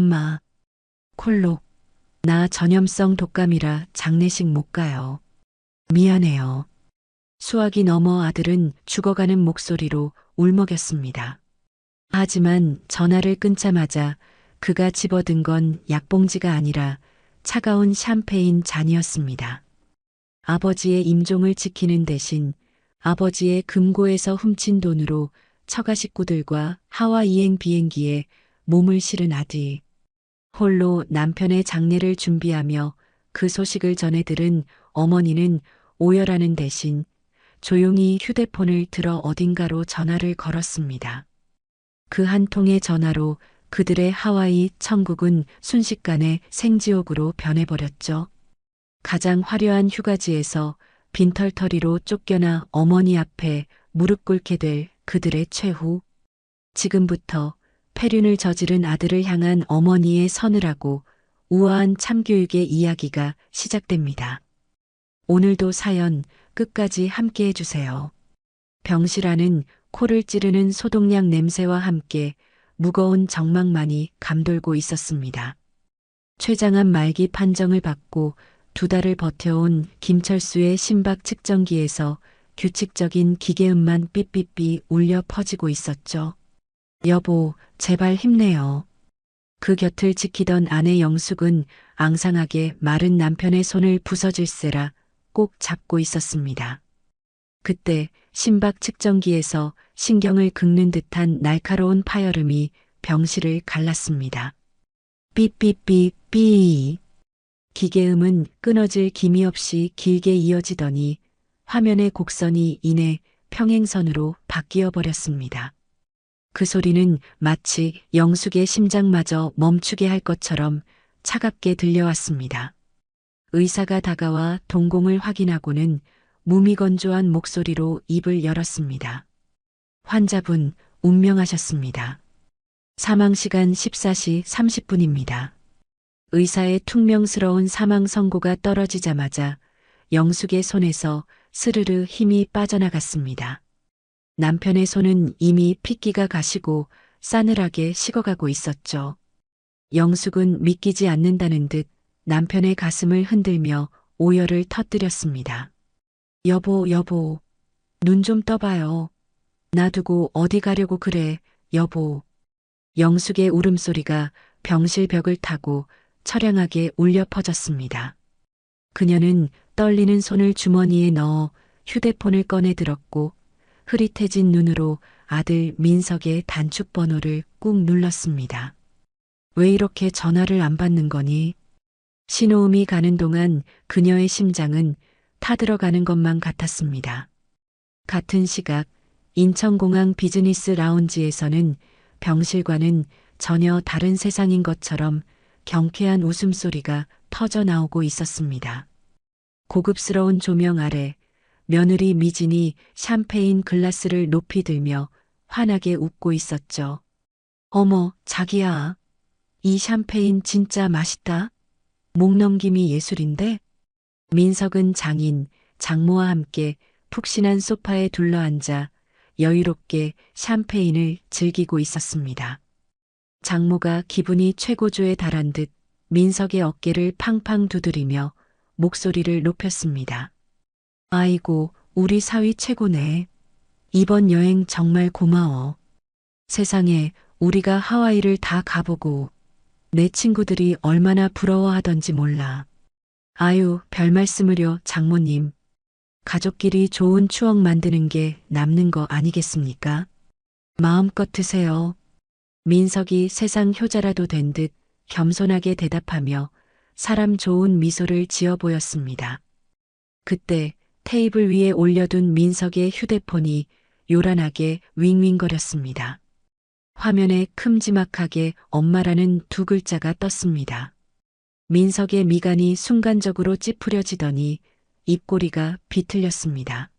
엄마, 콜록, 나 전염성 독감이라 장례식 못 가요. 미안해요. 수화기 너머 아들은 죽어가는 목소리로 울먹였습니다. 하지만 전화를 끊자마자 그가 집어든 건 약봉지가 아니라 차가운 샴페인 잔이었습니다. 아버지의 임종을 지키는 대신 아버지의 금고에서 훔친 돈으로 처가 식구들과 하와이행 비행기에 몸을 실은 아들. 홀로 남편의 장례를 준비하며 그 소식을 전해 들은 어머니는 오열하는 대신 조용히 휴대폰을 들어 어딘가로 전화를 걸었습니다. 그 한 통의 전화로 그들의 하와이 천국은 순식간에 생지옥으로 변해버렸죠. 가장 화려한 휴가지에서 빈털터리로 쫓겨나 어머니 앞에 무릎 꿇게 될 그들의 최후. 지금부터 폐륜을 저지른 아들을 향한 어머니의 서늘하고 우아한 참교육의 이야기가 시작됩니다. 오늘도 사연 끝까지 함께 해주세요. 병실 안은 코를 찌르는 소독약 냄새와 함께 무거운 정막만이 감돌고 있었습니다. 췌장암 말기 판정을 받고 2달을 버텨온 김철수의 심박 측정기에서 규칙적인 기계음만 삐삐삐 울려 퍼지고 있었죠. 여보, 제발 힘내요. 그 곁을 지키던 아내 영숙은 앙상하게 마른 남편의 손을 부서질세라 꼭 잡고 있었습니다. 그때 심박 측정기에서 신경을 긁는 듯한 날카로운 파열음이 병실을 갈랐습니다. 삐삐삐삐. 기계음은 끊어질 기미 없이 길게 이어지더니 화면의 곡선이 이내 평행선으로 바뀌어 버렸습니다. 그 소리는 마치 영숙의 심장마저 멈추게 할 것처럼 차갑게 들려왔습니다. 의사가 다가와 동공을 확인하고는 무미건조한 목소리로 입을 열었습니다. 환자분 운명하셨습니다. 사망시간 14시 30분입니다. 의사의 퉁명스러운 사망 선고가 떨어지자마자 영숙의 손에서 스르르 힘이 빠져나갔습니다. 남편의 손은 이미 핏기가 가시고 싸늘하게 식어가고 있었죠. 영숙은 믿기지 않는다는 듯 남편의 가슴을 흔들며 오열을 터뜨렸습니다. 여보, 눈 좀 떠봐요. 놔두고 어디 가려고 그래, 여보. 영숙의 울음소리가 병실 벽을 타고 처량하게 울려 퍼졌습니다. 그녀는 떨리는 손을 주머니에 넣어 휴대폰을 꺼내 들었고 흐릿해진 눈으로 아들 민석의 단축 번호를 꾹 눌렀습니다. 왜 이렇게 전화를 안 받는 거니? 신호음이 가는 동안 그녀의 심장은 타들어가는 것만 같았습니다. 같은 시각 인천공항 비즈니스 라운지에서는 병실과는 전혀 다른 세상인 것처럼 경쾌한 웃음소리가 터져 나오고 있었습니다. 고급스러운 조명 아래 며느리 미진이 샴페인 글라스를 높이 들며 환하게 웃고 있었죠. 어머, 자기야. 이 샴페인 진짜 맛있다. 목 넘김이 예술인데? 민석은 장인, 장모와 함께 푹신한 소파에 둘러앉아 여유롭게 샴페인을 즐기고 있었습니다. 장모가 기분이 최고조에 달한 듯 민석의 어깨를 팡팡 두드리며 목소리를 높였습니다. 아이고, 우리 사위 최고네. 이번 여행 정말 고마워. 세상에 우리가 하와이를 다 가보고 내 친구들이 얼마나 부러워하던지 몰라. 아유, 별 말씀을요, 장모님. 가족끼리 좋은 추억 만드는 게 남는 거 아니겠습니까? 마음껏 드세요. 민석이 세상 효자라도 된 듯 겸손하게 대답하며 사람 좋은 미소를 지어 보였습니다. 그때 테이블 위에 올려둔 민석의 휴대폰이 요란하게 윙윙거렸습니다. 화면에 큼지막하게 엄마라는 2글자가 떴습니다. 민석의 미간이 순간적으로 찌푸려지더니 입꼬리가 비틀렸습니다.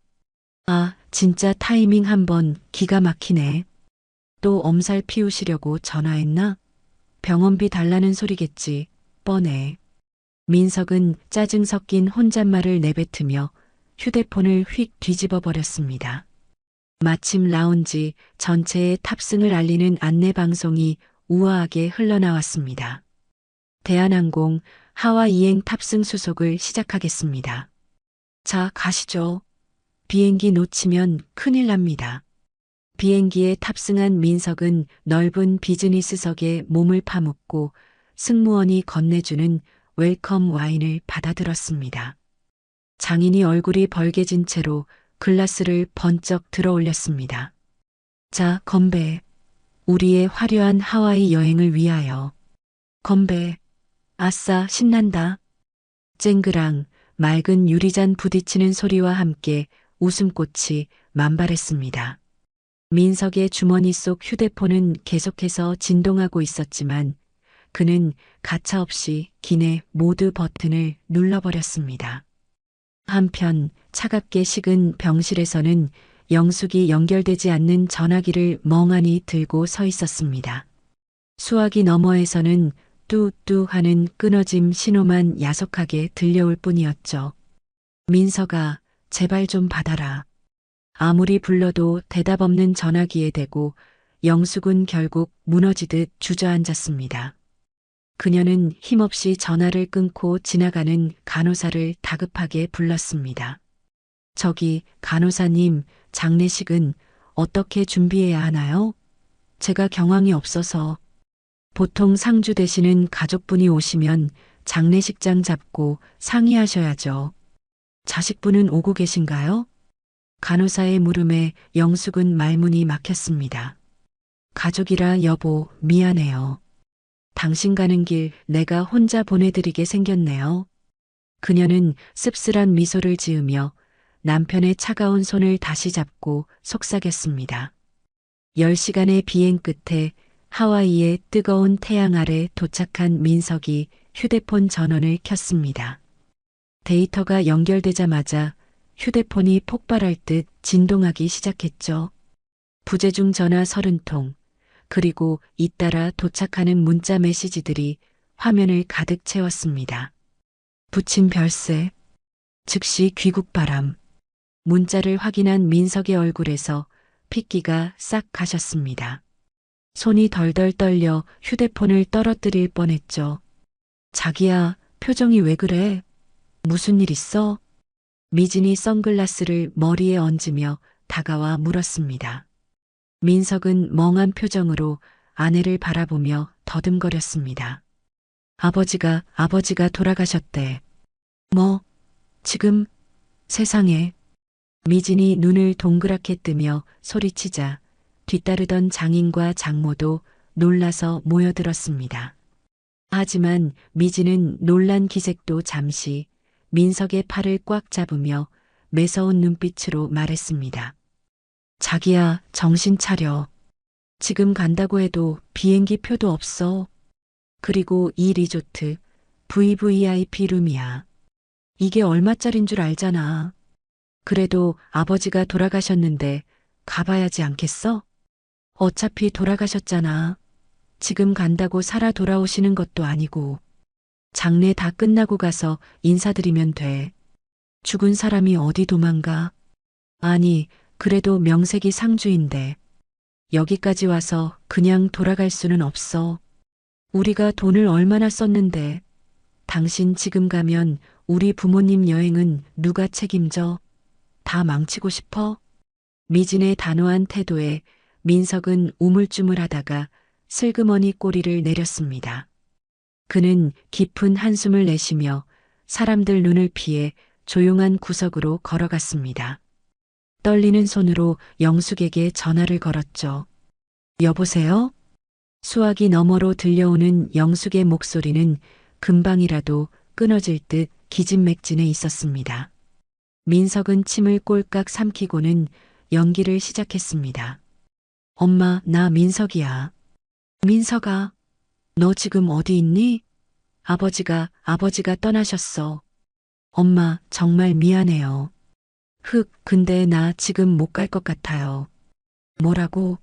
아, 진짜 타이밍 한번 기가 막히네. 또 엄살 피우시려고 전화했나? 병원비 달라는 소리겠지. 뻔해. 민석은 짜증 섞인 혼잣말을 내뱉으며 휴대폰을 휙 뒤집어 버렸습니다. 마침 라운지 전체의 탑승을 알리는 안내 방송이 우아하게 흘러나왔습니다. 대한항공 하와이행 탑승 수속을 시작하겠습니다. 자, 가시죠. 비행기 놓치면 큰일 납니다. 비행기에 탑승한 민석은 넓은 비즈니스석에 몸을 파묻고 승무원이 건네주는 웰컴 와인을 받아들었습니다. 장인이 얼굴이 벌개진 채로 글라스를 번쩍 들어 올렸습니다. 자, 건배. 우리의 화려한 하와이 여행을 위하여. 건배. 아싸, 신난다. 쨍그랑 맑은 유리잔 부딪히는 소리와 함께 웃음꽃이 만발했습니다. 민석의 주머니 속 휴대폰은 계속해서 진동하고 있었지만 그는 가차없이 기내 모드 버튼을 눌러버렸습니다. 한편 차갑게 식은 병실에서는 영숙이 연결되지 않는 전화기를 멍하니 들고 서 있었습니다. 수화기 너머에서는 뚜뚜 하는 끊어짐 신호만 야속하게 들려올 뿐이었죠. 민석아, 제발 좀 받아라. 아무리 불러도 대답 없는 전화기에 대고 영숙은 결국 무너지듯 주저앉았습니다. 그녀는 힘없이 전화를 끊고 지나가는 간호사를 다급하게 불렀습니다. 저기, 간호사님, 장례식은 어떻게 준비해야 하나요? 제가 경황이 없어서. 보통 상주 되시는 가족분이 오시면 장례식장 잡고 상의하셔야죠. 자식분은 오고 계신가요? 간호사의 물음에 영숙은 말문이 막혔습니다. 가족이라 여보, 미안해요. 당신 가는 길 내가 혼자 보내드리게 생겼네요. 그녀는 씁쓸한 미소를 지으며 남편의 차가운 손을 다시 잡고 속삭였습니다. 10시간의 비행 끝에 하와이의 뜨거운 태양 아래 도착한 민석이 휴대폰 전원을 켰습니다. 데이터가 연결되자마자 휴대폰이 폭발할 듯 진동하기 시작했죠. 부재중 전화 30통, 그리고 잇따라 도착하는 문자 메시지들이 화면을 가득 채웠습니다. 부친 별세, 즉시 귀국바람. 문자를 확인한 민석의 얼굴에서 핏기가 싹 가셨습니다. 손이 덜덜 떨려 휴대폰을 떨어뜨릴 뻔했죠. 자기야, 표정이 왜 그래? 무슨 일 있어? 미진이 선글라스를 머리에 얹으며 다가와 물었습니다. 민석은 멍한 표정으로 아내를 바라보며 더듬거렸습니다. 아버지가 돌아가셨대. 뭐, 지금, 세상에. 미진이 눈을 동그랗게 뜨며 소리치자 뒤따르던 장인과 장모도 놀라서 모여들었습니다. 하지만 미진은 놀란 기색도 잠시 민석의 팔을 꽉 잡으며 매서운 눈빛으로 말했습니다. 자기야, 정신 차려. 지금 간다고 해도 비행기 표도 없어. 그리고 이 리조트 VVIP 룸이야. 이게 얼마짜린 줄 알잖아. 그래도 아버지가 돌아가셨는데 가봐야지 않겠어? 어차피 돌아가셨잖아. 지금 간다고 살아 돌아오시는 것도 아니고. 장례 다 끝나고 가서 인사드리면 돼. 죽은 사람이 어디 도망가? 아니, 그래도 명색이 상주인데. 여기까지 와서 그냥 돌아갈 수는 없어. 우리가 돈을 얼마나 썼는데. 당신 지금 가면 우리 부모님 여행은 누가 책임져? 다 망치고 싶어? 미진의 단호한 태도에 민석은 우물쭈물하다가 슬그머니 꼬리를 내렸습니다. 그는 깊은 한숨을 내쉬며 사람들 눈을 피해 조용한 구석으로 걸어갔습니다. 떨리는 손으로 영숙에게 전화를 걸었죠. 여보세요? 수화기 너머로 들려오는 영숙의 목소리는 금방이라도 끊어질 듯 기진맥진해 있었습니다. 민석은 침을 꼴깍 삼키고는 연기를 시작했습니다. 엄마, 나 민석이야. 민석아, 너 지금 어디 있니? 아버지가 떠나셨어. 엄마, 정말 미안해요. 근데 나 지금 못 갈 것 같아요. 뭐라고?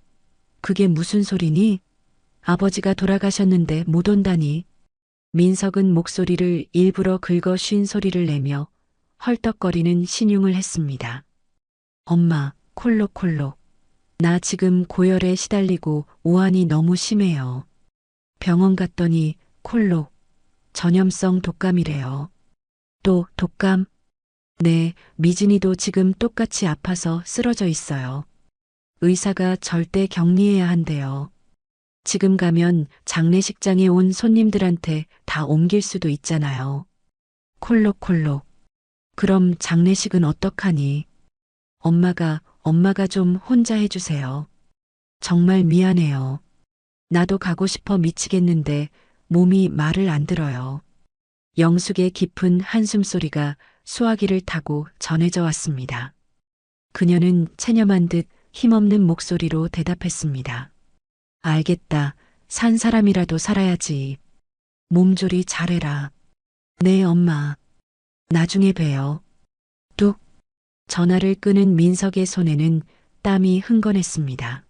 그게 무슨 소리니? 아버지가 돌아가셨는데 못 온다니. 민석은 목소리를 일부러 긁어 쉰 소리를 내며 헐떡거리는 신용을 했습니다. 엄마, 콜록콜록. 나 지금 고열에 시달리고 오한이 너무 심해요. 병원 갔더니 콜록, 전염성 독감이래요. 또 독감? 네, 미진이도 지금 똑같이 아파서 쓰러져 있어요. 의사가 절대 격리해야 한대요. 지금 가면 장례식장에 온 손님들한테 다 옮길 수도 있잖아요. 콜록콜록. 그럼 장례식은 어떡하니? 엄마가 좀 혼자 해주세요. 정말 미안해요. 나도 가고 싶어 미치겠는데 몸이 말을 안 들어요. 영숙의 깊은 한숨 소리가 수화기를 타고 전해져 왔습니다. 그녀는 체념한 듯 힘없는 목소리로 대답했습니다. 알겠다. 산 사람이라도 살아야지. 몸조리 잘해라. 네, 엄마. 나중에 봬요. 뚝. 전화를 끄는 민석의 손에는 땀이 흥건했습니다.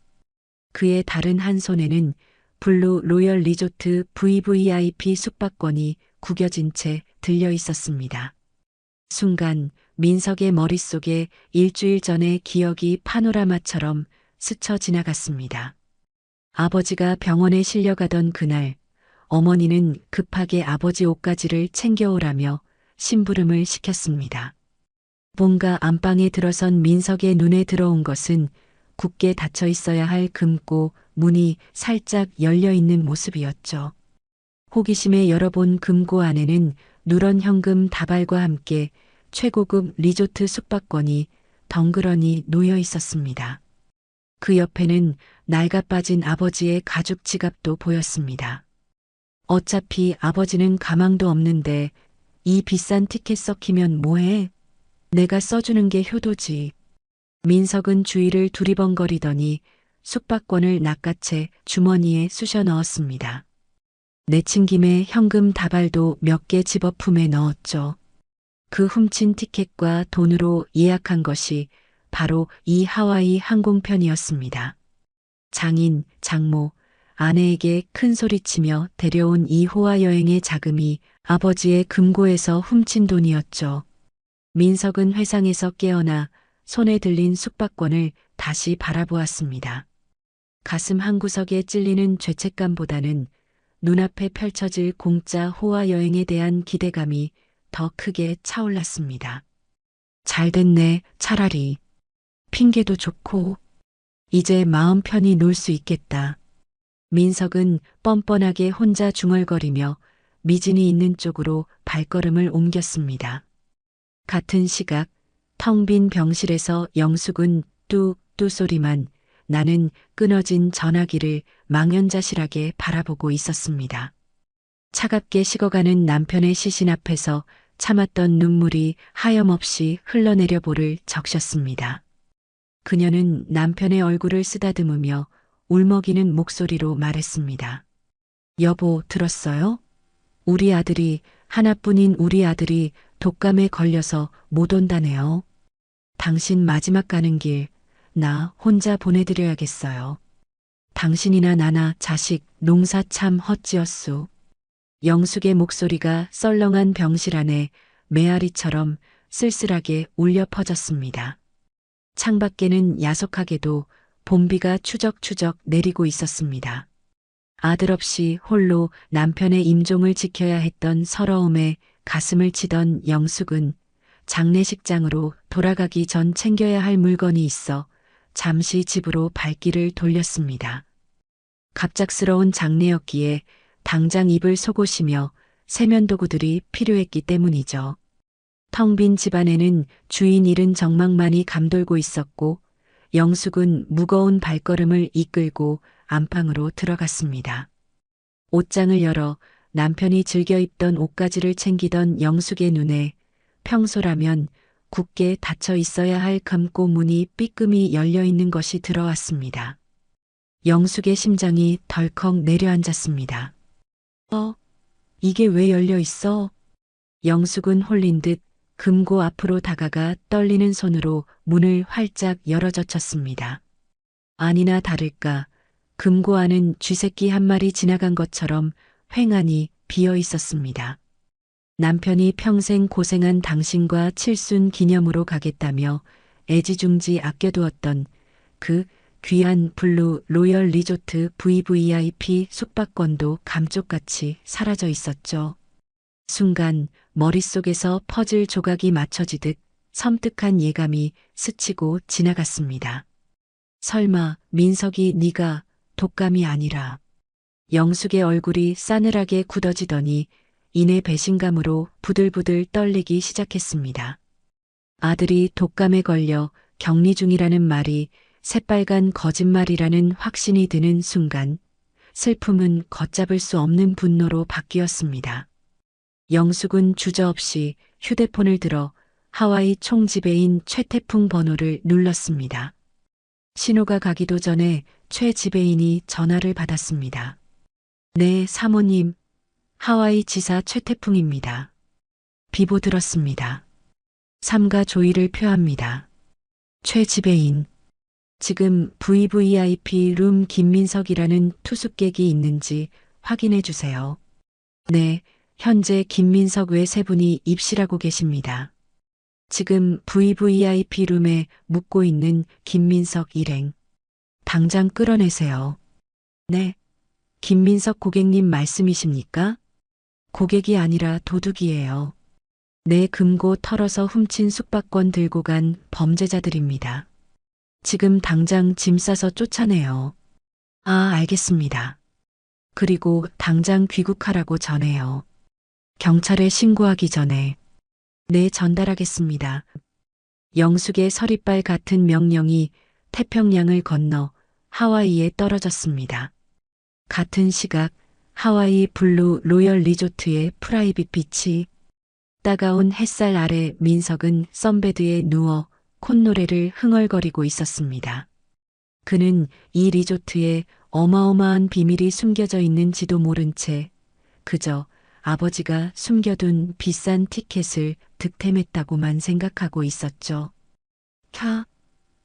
그의 다른 한 손에는 블루 로열 리조트 VVIP 숙박권이 구겨진 채 들려 있었습니다. 순간 민석의 머릿속에 일주일 전의 기억이 파노라마처럼 스쳐 지나갔습니다. 아버지가 병원에 실려가던 그날, 어머니는 급하게 아버지 옷가지를 챙겨오라며 심부름을 시켰습니다. 뭔가 안방에 들어선 민석의 눈에 들어온 것은 굳게 닫혀 있어야 할 금고 문이 살짝 열려 있는 모습이었죠. 호기심에 열어본 금고 안에는 누런 현금 다발과 함께 최고급 리조트 숙박권이 덩그러니 놓여 있었습니다. 그 옆에는 낡아 빠진 아버지의 가죽 지갑도 보였습니다. 어차피 아버지는 가망도 없는데 이 비싼 티켓 썩히면 뭐해? 내가 써주는 게 효도지. 민석은 주위를 두리번거리더니 숙박권을 낚아채 주머니에 쑤셔 넣었습니다. 내친 김에 현금 다발도 몇 개 집어 품에 넣었죠. 그 훔친 티켓과 돈으로 예약한 것이 바로 이 하와이 항공편이었습니다. 장인, 장모, 아내에게 큰 소리치며 데려온 이 호화 여행의 자금이 아버지의 금고에서 훔친 돈이었죠. 민석은 회상에서 깨어나 손에 들린 숙박권을 다시 바라보았습니다. 가슴 한구석에 찔리는 죄책감보다는 눈앞에 펼쳐질 공짜 호화 여행에 대한 기대감이 더 크게 차올랐습니다. 잘 됐네, 차라리. 핑계도 좋고. 이제 마음 편히 놀 수 있겠다. 민석은 뻔뻔하게 혼자 중얼거리며 미진이 있는 쪽으로 발걸음을 옮겼습니다. 같은 시각, 텅 빈 병실에서 영숙은 뚝뚝 소리만 나는 끊어진 전화기를 망연자실하게 바라보고 있었습니다. 차갑게 식어가는 남편의 시신 앞에서 참았던 눈물이 하염없이 흘러내려 볼을 적셨습니다. 그녀는 남편의 얼굴을 쓰다듬으며 울먹이는 목소리로 말했습니다. 여보, 들었어요? 하나뿐인 우리 아들이 독감에 걸려서 못 온다네요. 당신 마지막 가는 길, 나 혼자 보내드려야겠어요. 당신이나 나나 자식 농사 참 헛지었소. 영숙의 목소리가 썰렁한 병실 안에 메아리처럼 쓸쓸하게 울려 퍼졌습니다. 창밖에는 야속하게도 봄비가 추적추적 내리고 있었습니다. 아들 없이 홀로 남편의 임종을 지켜야 했던 서러움에 가슴을 치던 영숙은 장례식장으로 돌아가기 전 챙겨야 할 물건이 있어 잠시 집으로 발길을 돌렸습니다. 갑작스러운 장례였기에 당장 입을 속옷이며 세면도구들이 필요했기 때문이죠. 텅 빈 집안에는 주인 잃은 정막만이 감돌고 있었고 영숙은 무거운 발걸음을 이끌고 안방으로 들어갔습니다. 옷장을 열어 남편이 즐겨 입던 옷가지를 챙기던 영숙의 눈에 평소라면 굳게 닫혀 있어야 할 금고 문이 삐끔히 열려 있는 것이 들어왔습니다. 영숙의 심장이 덜컥 내려앉았습니다. 이게 왜 열려 있어? 영숙은 홀린 듯 금고 앞으로 다가가 떨리는 손으로 문을 활짝 열어젖혔습니다. 아니나 다를까 금고 안은 쥐새끼 한 마리 지나간 것처럼 휑하니 비어 있었습니다. 남편이 평생 고생한 당신과 칠순 기념으로 가겠다며 애지중지 아껴두었던 그 귀한 블루 로열 리조트 VVIP 숙박권도 감쪽같이 사라져 있었죠. 순간 머릿속에서 퍼즐 조각이 맞춰지듯 섬뜩한 예감이 스치고 지나갔습니다. 설마 민석이 네가 독감이 아니라. 영숙의 얼굴이 싸늘하게 굳어지더니 이내 배신감으로 부들부들 떨리기 시작했습니다. 아들이 독감에 걸려 격리 중이라는 말이 새빨간 거짓말이라는 확신이 드는 순간 슬픔은 걷잡을 수 없는 분노로 바뀌었습니다. 영숙은 주저없이 휴대폰을 들어 하와이 총지배인 최 태풍 번호를 눌렀습니다. 신호가 가기도 전에 최 지배인이 전화를 받았습니다. 네, 사모님. 하와이 지사 최 태풍입니다. 비보 들었습니다. 삼가 조의를 표합니다. 최 지배인. 지금 VVIP 룸 김민석이라는 투숙객이 있는지 확인해 주세요. 네, 현재 김민석 외 세 분이 입실하고 계십니다. 지금 VVIP 룸에 묵고 있는 김민석 일행. 당장 끌어내세요. 네. 김민석 고객님 말씀이십니까? 고객이 아니라 도둑이에요. 내 금고 털어서 훔친 숙박권 들고 간 범죄자들입니다. 지금 당장 짐 싸서 쫓아내요. 아, 알겠습니다. 그리고 당장 귀국하라고 전해요. 경찰에 신고하기 전에. 네, 전달하겠습니다. 영숙의 서리빨 같은 명령이 태평양을 건너 하와이에 떨어졌습니다. 같은 시각 하와이 블루 로열 리조트의 프라이빗 비치. 따가운 햇살 아래 민석은 선베드에 누워 콧노래를 흥얼거리고 있었습니다. 그는 이 리조트에 어마어마한 비밀이 숨겨져 있는지도 모른 채 그저 아버지가 숨겨둔 비싼 티켓을 득템했다고만 생각하고 있었죠.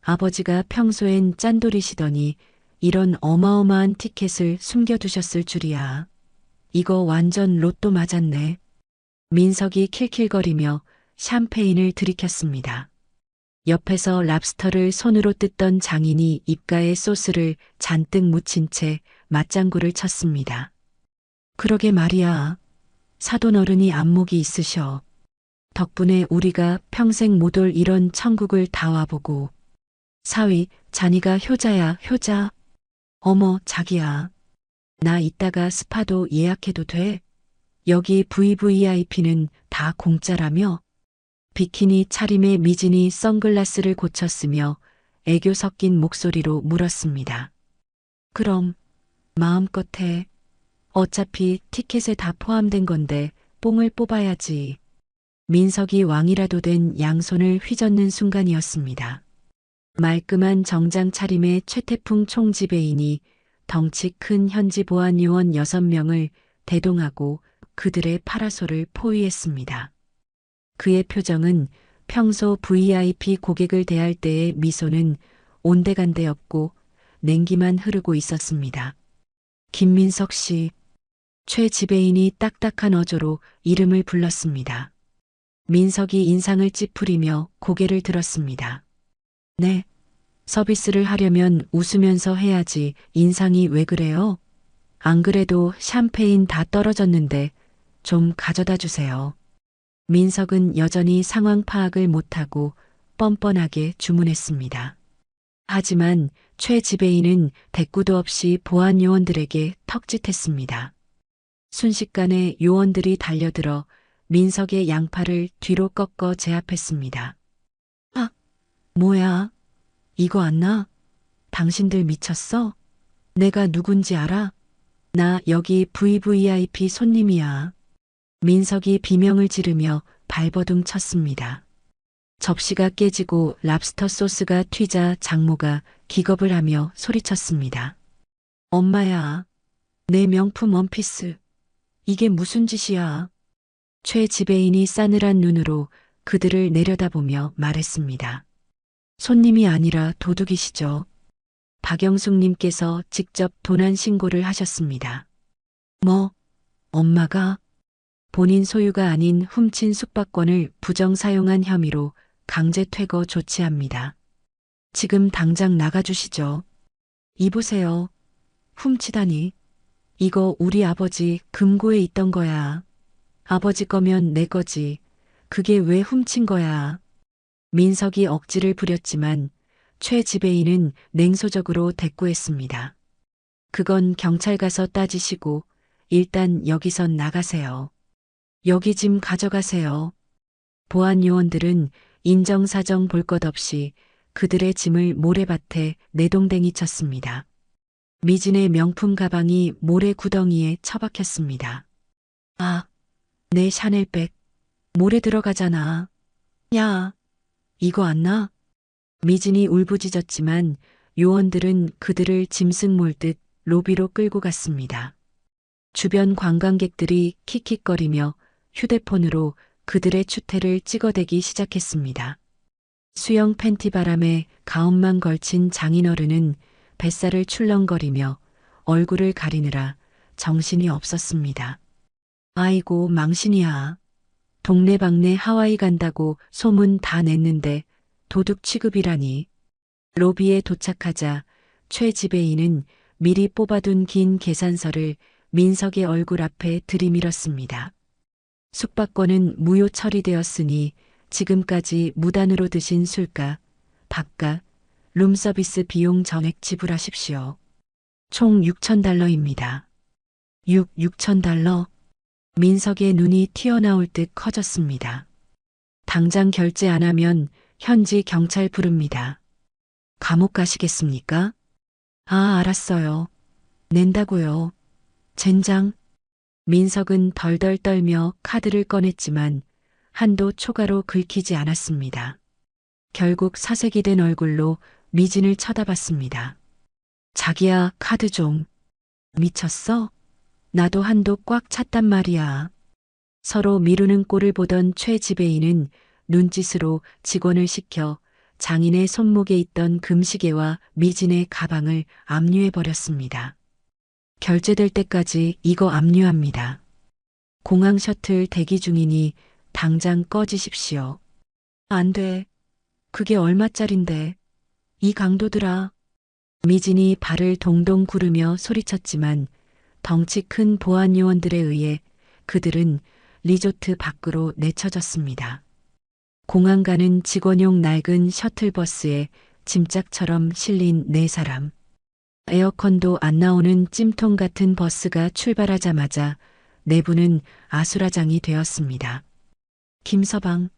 아버지가 평소엔 짠돌이시더니 이런 어마어마한 티켓을 숨겨두셨을 줄이야. 이거 완전 로또 맞았네. 민석이 킬킬거리며 샴페인을 들이켰습니다. 옆에서 랍스터를 손으로 뜯던 장인이 입가에 소스를 잔뜩 묻힌 채 맞장구를 쳤습니다. 그러게 말이야. 사돈 어른이 안목이 있으셔. 덕분에 우리가 평생 못 올 이런 천국을 다 와보고. 사위, 자니가 효자야, 효자. 어머, 자기야. 나 이따가 스파도 예약해도 돼? 여기 VVIP는 다 공짜라며? 비키니 차림의 미진이 선글라스를 고쳤으며 애교 섞인 목소리로 물었습니다. 그럼 마음껏 해. 어차피 티켓에 다 포함된 건데 뽕을 뽑아야지. 민석이 왕이라도 된 양손을 휘젓는 순간이었습니다. 말끔한 정장 차림의 최태풍 총지배인이 덩치 큰 현지 보안 요원 6명을 대동하고 그들의 파라솔을 포위했습니다. 그의 표정은 평소 VIP 고객을 대할 때의 미소는 온데간데없고 냉기만 흐르고 있었습니다. 김민석 씨. 최 지배인이 딱딱한 어조로 이름을 불렀습니다. 민석이 인상을 찌푸리며 고개를 들었습니다. 네. 서비스를 하려면 웃으면서 해야지 인상이 왜 그래요? 안 그래도 샴페인 다 떨어졌는데 좀 가져다 주세요. 민석은 여전히 상황 파악을 못하고 뻔뻔하게 주문했습니다. 하지만 최 지배인은 대꾸도 없이 보안 요원들에게 턱짓했습니다. 순식간에 요원들이 달려들어 민석의 양팔을 뒤로 꺾어 제압했습니다. 아, 뭐야? 이거 안 나? 당신들 미쳤어? 내가 누군지 알아? 나 여기 VVIP 손님이야. 민석이 비명을 지르며 발버둥 쳤습니다. 접시가 깨지고 랍스터 소스가 튀자 장모가 기겁을 하며 소리쳤습니다. 엄마야, 내 명품 원피스. 이게 무슨 짓이야? 최 지배인이 싸늘한 눈으로 그들을 내려다보며 말했습니다. 손님이 아니라 도둑이시죠. 박영숙님께서 직접 도난 신고를 하셨습니다. 뭐, 엄마가? 본인 소유가 아닌 훔친 숙박권을 부정 사용한 혐의로 강제 퇴거 조치합니다. 지금 당장 나가주시죠. 이보세요. 훔치다니. 이거 우리 아버지 금고에 있던 거야. 아버지 거면 내 거지. 그게 왜 훔친 거야. 민석이 억지를 부렸지만 최 지배인은 냉소적으로 대꾸했습니다. 그건 경찰 가서 따지시고 일단 여기선 나가세요. 여기 짐 가져가세요. 보안 요원들은 인정사정 볼 것 없이 그들의 짐을 모래밭에 내동댕이 쳤습니다. 미진의 명품 가방이 모래 구덩이에 처박혔습니다. 아, 내 샤넬백. 모래 들어가잖아. 야, 이거 안 나? 미진이 울부짖었지만 요원들은 그들을 짐승 몰듯 로비로 끌고 갔습니다. 주변 관광객들이 킥킥거리며 휴대폰으로 그들의 추태를 찍어대기 시작했습니다. 수영 팬티 바람에 가운만 걸친 장인어른은 뱃살을 출렁거리며 얼굴을 가리느라 정신이 없었습니다. 아이고 망신이야. 동네방네 하와이 간다고 소문 다 냈는데 도둑 취급이라니. 로비에 도착하자 최 지배인은 미리 뽑아둔 긴 계산서를 민석의 얼굴 앞에 들이밀었습니다. 숙박권은 무효 처리되었으니 지금까지 무단으로 드신 술값, 밥값, 룸서비스 비용 전액 지불하십시오. 총 6,000달러입니다. 6,000달러? 민석의 눈이 튀어나올 듯 커졌습니다. 당장 결제 안 하면 현지 경찰 부릅니다. 감옥 가시겠습니까? 아, 알았어요. 낸다고요. 젠장. 민석은 덜덜 떨며 카드를 꺼냈지만 한도 초과로 긁히지 않았습니다. 결국 사색이 된 얼굴로 미진을 쳐다봤습니다. 자기야, 카드 좀. 미쳤어? 나도 한도 꽉 찼단 말이야. 서로 미루는 꼴을 보던 최 지배인은 눈짓으로 직원을 시켜 장인의 손목에 있던 금시계와 미진의 가방을 압류해버렸습니다. 결제될 때까지 이거 압류합니다. 공항 셔틀 대기 중이니 당장 꺼지십시오. 안 돼. 그게 얼마짜린데. 이 강도들아. 미진이 발을 동동 구르며 소리쳤지만 덩치 큰 보안 요원들에 의해 그들은 리조트 밖으로 내쳐졌습니다. 공항 가는 직원용 낡은 셔틀버스에 짐짝처럼 실린 4사람. 에어컨도 안 나오는 찜통 같은 버스가 출발하자마자 내부는 아수라장이 되었습니다. 김서방,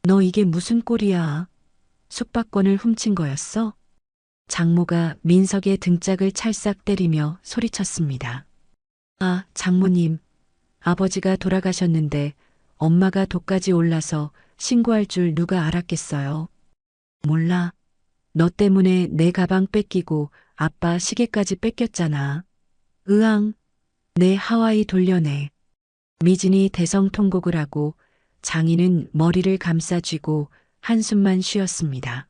너 이게 무슨 꼴이야? 숙박권을 훔친 거였어? 장모가 민석의 등짝을 찰싹 때리며 소리쳤습니다. 아, 장모님. 아버지가 돌아가셨는데 엄마가 독까지 올라서 신고할 줄 누가 알았겠어요. 몰라. 너 때문에 내 가방 뺏기고 아빠 시계까지 뺏겼잖아. 으앙. 내 하와이 돌려내. 미진이 대성통곡을 하고 장인은 머리를 감싸쥐고 한숨만 쉬었습니다.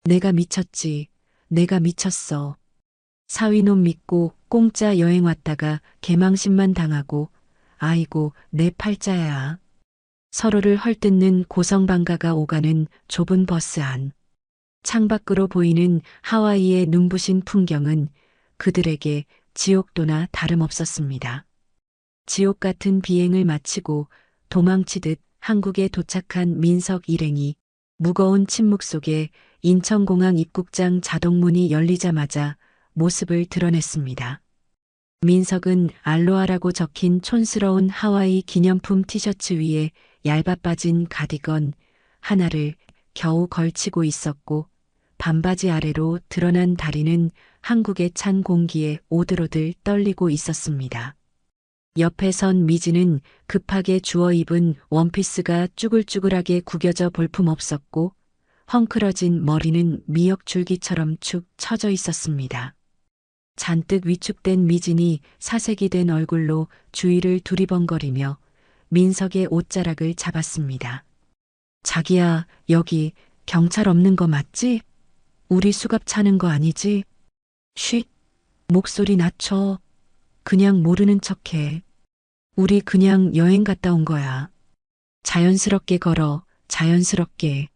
내가 미쳤지. 내가 미쳤어. 사위놈 믿고 공짜 여행 왔다가 개망신만 당하고 아이고 내 팔자야. 서로를 헐뜯는 고성방가가 오가는 좁은 버스 안. 창밖으로 보이는 하와이의 눈부신 풍경은 그들에게 지옥도나 다름없었습니다. 지옥 같은 비행을 마치고 도망치듯 한국에 도착한 민석 일행이 무거운 침묵 속에 인천공항 입국장 자동문이 열리자마자 모습을 드러냈습니다. 민석은 알로하라고 적힌 촌스러운 하와이 기념품 티셔츠 위에 얇아 빠진 가디건 하나를 겨우 걸치고 있었고 반바지 아래로 드러난 다리는 한국의 찬 공기에 오들오들 떨리고 있었습니다. 옆에 선 미진은 급하게 주워 입은 원피스가 쭈글쭈글하게 구겨져 볼품없었고 헝클어진 머리는 미역줄기처럼 축 처져 있었습니다. 잔뜩 위축된 미진이 사색이 된 얼굴로 주위를 두리번거리며 민석의 옷자락을 잡았습니다. 자기야, 여기 경찰 없는 거 맞지? 우리 수갑 차는 거 아니지? 쉿, 목소리 낮춰. 그냥 모르는 척해. 우리 그냥 여행 갔다 온 거야. 자연스럽게 걸어, 자연스럽게.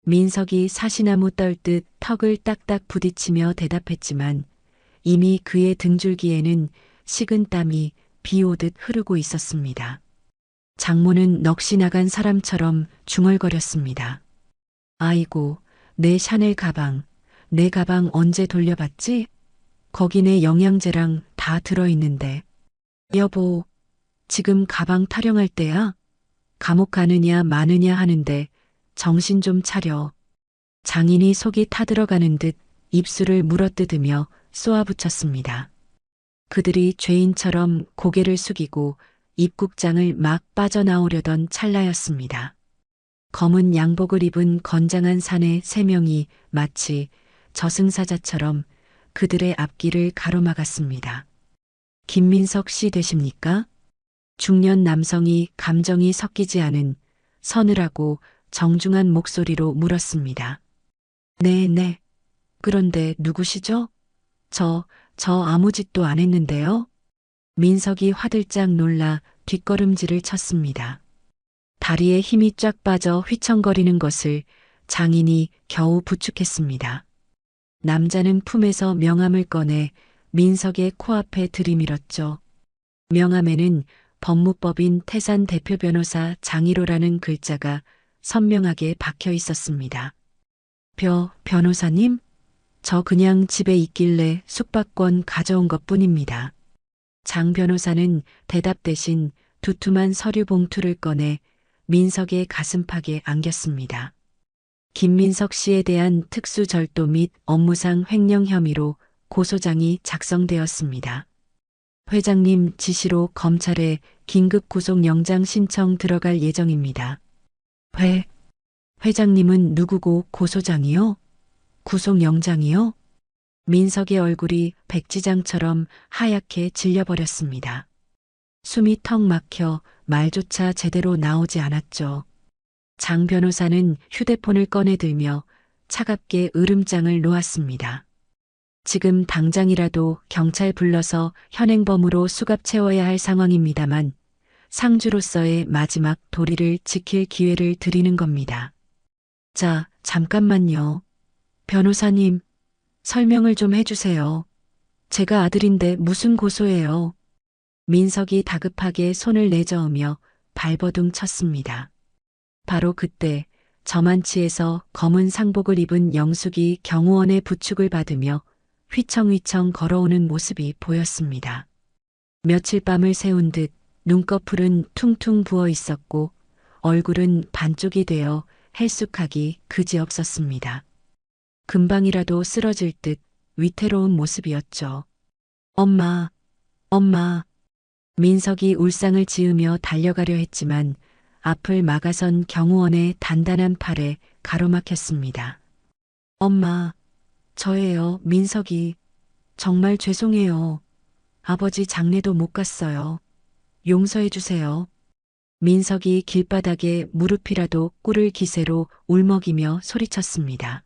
민석이 사시나무 떨듯 턱을 딱딱 부딪히며 대답했지만 이미 그의 등줄기에는 식은 땀이 비 오듯 흐르고 있었습니다. 장모는 넋이 나간 사람처럼 중얼거렸습니다. 아이고, 내 샤넬 가방, 내 가방 언제 돌려받지? 거기 내 영양제랑 다 들어있는데. 여보, 지금 가방 타령할 때야? 감옥 가느냐 마느냐 하는데 정신 좀 차려. 장인이 속이 타들어가는 듯 입술을 물어뜯으며 쏘아붙였습니다. 그들이 죄인처럼 고개를 숙이고 입국장을 막 빠져나오려던 찰나였습니다. 검은 양복을 입은 건장한 사내 세 명이 마치 저승사자처럼 그들의 앞길을 가로막았습니다. 김민석 씨 되십니까? 중년 남성이 감정이 섞이지 않은 서늘하고 정중한 목소리로 물었습니다. 네. 그런데 누구시죠? 저 아무 짓도 안 했는데요. 민석이 화들짝 놀라 뒷걸음질을 쳤습니다. 다리에 힘이 쫙 빠져 휘청거리는 것을 장인이 겨우 부축했습니다. 남자는 품에서 명함을 꺼내 민석의 코앞에 들이밀었죠. 명함에는 법무법인 태산 대표 변호사 장일호라는 글자가 선명하게 박혀 있었습니다. 변호사님? 저 그냥 집에 있길래 숙박권 가져온 것뿐입니다. 장 변호사는 대답 대신 두툼한 서류 봉투를 꺼내 민석의 가슴팍에 안겼습니다. 김민석 씨에 대한 특수절도 및 업무상 횡령 혐의로 고소장이 작성되었습니다. 회장님 지시로 검찰에 긴급 구속영장 신청 들어갈 예정입니다. 회장님은 누구고 고소장이요? 구속영장이요? 민석의 얼굴이 백지장처럼 하얗게 질려버렸습니다. 숨이 턱 막혀 말조차 제대로 나오지 않았죠. 장 변호사는 휴대폰을 꺼내들며 차갑게 으름장을 놓았습니다. 지금 당장이라도 경찰 불러서 현행범으로 수갑 채워야 할 상황입니다만 상주로서의 마지막 도리를 지킬 기회를 드리는 겁니다. 자, 잠깐만요. 변호사님, 설명을 좀 해주세요. 제가 아들인데 무슨 고소예요? 민석이 다급하게 손을 내저으며 발버둥 쳤습니다. 바로 그때 저만치에서 검은 상복을 입은 영숙이 경호원의 부축을 받으며 휘청휘청 걸어오는 모습이 보였습니다. 며칠 밤을 새운 듯 눈꺼풀은 퉁퉁 부어 있었고 얼굴은 반쪽이 되어 헬쑥하기 그지없었습니다. 금방이라도 쓰러질 듯 위태로운 모습이었죠. 엄마. 민석이 울상을 지으며 달려가려 했지만 앞을 막아선 경호원의 단단한 팔에 가로막혔습니다. 엄마, 저예요, 민석이. 정말 죄송해요. 아버지 장례도 못 갔어요. 용서해 주세요. 민석이 길바닥에 무릎이라도 꿇을 기세로 울먹이며 소리쳤습니다.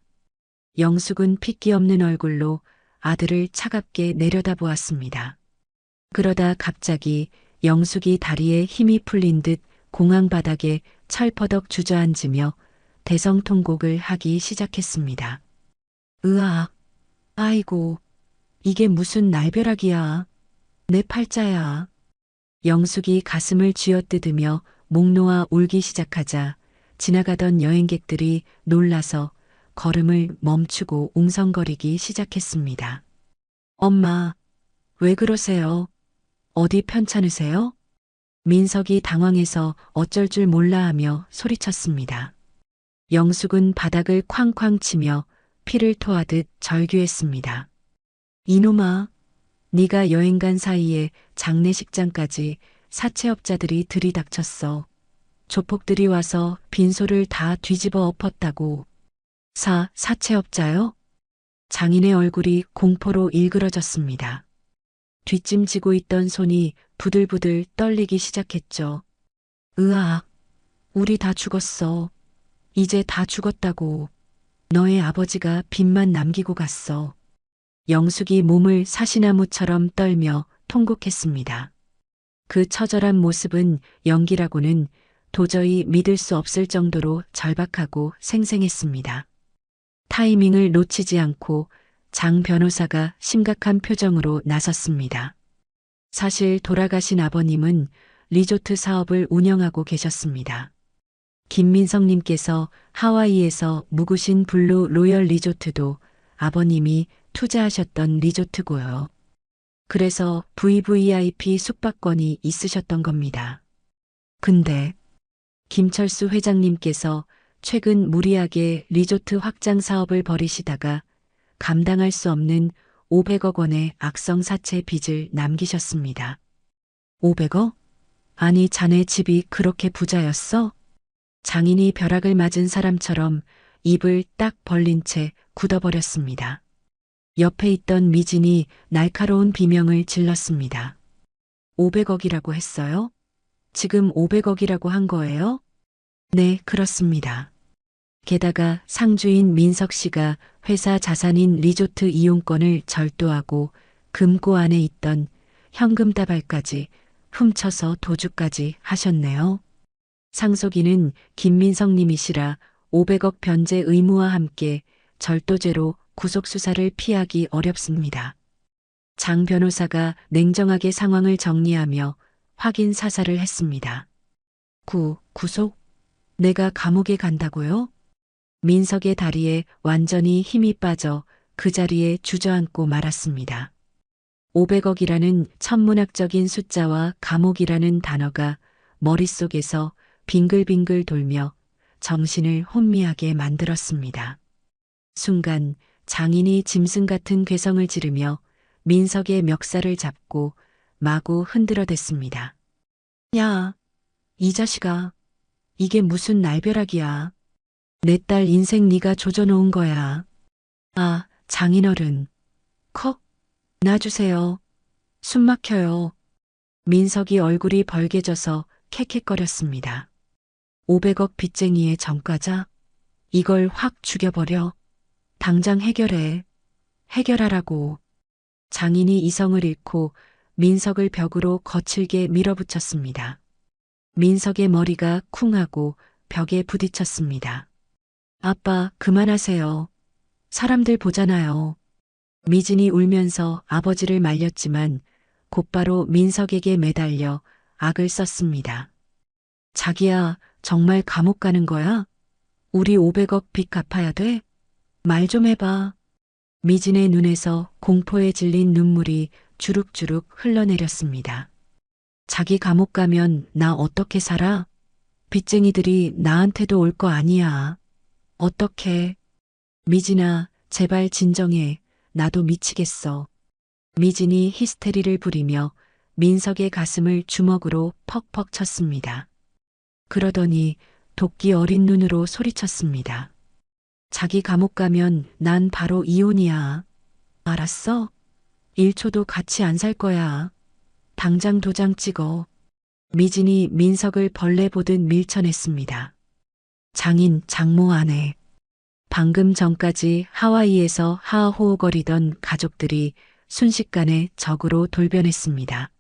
영숙은 핏기 없는 얼굴로 아들을 차갑게 내려다보았습니다. 그러다 갑자기 영숙이 다리에 힘이 풀린 듯 공항 바닥에 철퍼덕 주저앉으며 대성통곡을 하기 시작했습니다. 으악, 아이고, 이게 무슨 날벼락이야. 내 팔자야. 영숙이 가슴을 쥐어뜯으며 목 놓아 울기 시작하자 지나가던 여행객들이 놀라서 걸음을 멈추고 웅성거리기 시작했습니다. 엄마, 왜 그러세요? 어디 편찮으세요? 민석이 당황해서 어쩔 줄 몰라 하며 소리쳤습니다. 영숙은 바닥을 쾅쾅 치며 피를 토하듯 절규했습니다. 이놈아, 네가 여행 간 사이에 장례식장까지 사채업자들이 들이닥쳤어. 조폭들이 와서 빈소를 다 뒤집어 엎었다고. 사채업자요? 장인의 얼굴이 공포로 일그러졌습니다. 뒷짐지고 있던 손이 부들부들 떨리기 시작했죠. 으악, 우리 다 죽었어. 이제 다 죽었다고. 너의 아버지가 빚만 남기고 갔어. 영숙이 몸을 사시나무처럼 떨며 통곡했습니다. 그 처절한 모습은 연기라고는 도저히 믿을 수 없을 정도로 절박하고 생생했습니다. 타이밍을 놓치지 않고 장 변호사가 심각한 표정으로 나섰습니다. 사실 돌아가신 아버님은 리조트 사업을 운영하고 계셨습니다. 김민성님께서 하와이에서 묵으신 블루 로열 리조트도 아버님이 투자하셨던 리조트고요. 그래서 VVIP 숙박권이 있으셨던 겁니다. 근데 김철수 회장님께서 최근 무리하게 리조트 확장 사업을 벌이시다가 감당할 수 없는 500억 원의 악성 사채 빚을 남기셨습니다. 500억? 아니, 자네 집이 그렇게 부자였어? 장인이 벼락을 맞은 사람처럼 입을 딱 벌린 채 굳어버렸습니다. 옆에 있던 미진이 날카로운 비명을 질렀습니다. 500억이라고 했어요? 지금 500억이라고 한 거예요? 네, 그렇습니다. 게다가 상주인 민석 씨가 회사 자산인 리조트 이용권을 절도하고 금고 안에 있던 현금 다발까지 훔쳐서 도주까지 하셨네요. 상속인은 김민석 님이시라 500억 변제 의무와 함께 절도죄로 구속수사를 피하기 어렵습니다. 장 변호사가 냉정하게 상황을 정리하며 확인 사살을 했습니다. 구속? 내가 감옥에 간다고요? 민석의 다리에 완전히 힘이 빠져 그 자리에 주저앉고 말았습니다. 500억이라는 천문학적인 숫자와 감옥이라는 단어가 머릿속에서 빙글빙글 돌며 정신을 혼미하게 만들었습니다. 순간 장인이 짐승 같은 괴성을 지르며 민석의 멱살을 잡고 마구 흔들어댔습니다. 야, 이 자식아, 이게 무슨 날벼락이야. 내 딸 인생 네가 조져놓은 거야. 아, 장인어른. 컥, 놔주세요. 숨 막혀요. 민석이 얼굴이 벌개져서 캑캑거렸습니다. 500억 빚쟁이의 전과자? 이걸 확 죽여버려. 당장 해결해. 해결하라고. 장인이 이성을 잃고 민석을 벽으로 거칠게 밀어붙였습니다. 민석의 머리가 쿵하고 벽에 부딪혔습니다. 아빠, 그만하세요. 사람들 보잖아요. 미진이 울면서 아버지를 말렸지만 곧바로 민석에게 매달려 악을 썼습니다. 자기야, 정말 감옥 가는 거야? 우리 500억 빚 갚아야 돼? 말 좀 해봐. 미진의 눈에서 공포에 질린 눈물이 주룩주룩 흘러내렸습니다. 자기 감옥 가면 나 어떻게 살아? 빚쟁이들이 나한테도 올 거 아니야. 어떻게? 미진아, 제발 진정해. 나도 미치겠어. 미진이 히스테리를 부리며 민석의 가슴을 주먹으로 퍽퍽 쳤습니다. 그러더니 도끼 어린 눈으로 소리쳤습니다. 자기 감옥 가면 난 바로 이혼이야. 알았어? 1초도 같이 안 살 거야. 당장 도장 찍어. 미진이 민석을 벌레 보듯 밀쳐냈습니다. 장인, 장모 아내. 방금 전까지 하와이에서 하하호호거리던 가족들이 순식간에 적으로 돌변했습니다.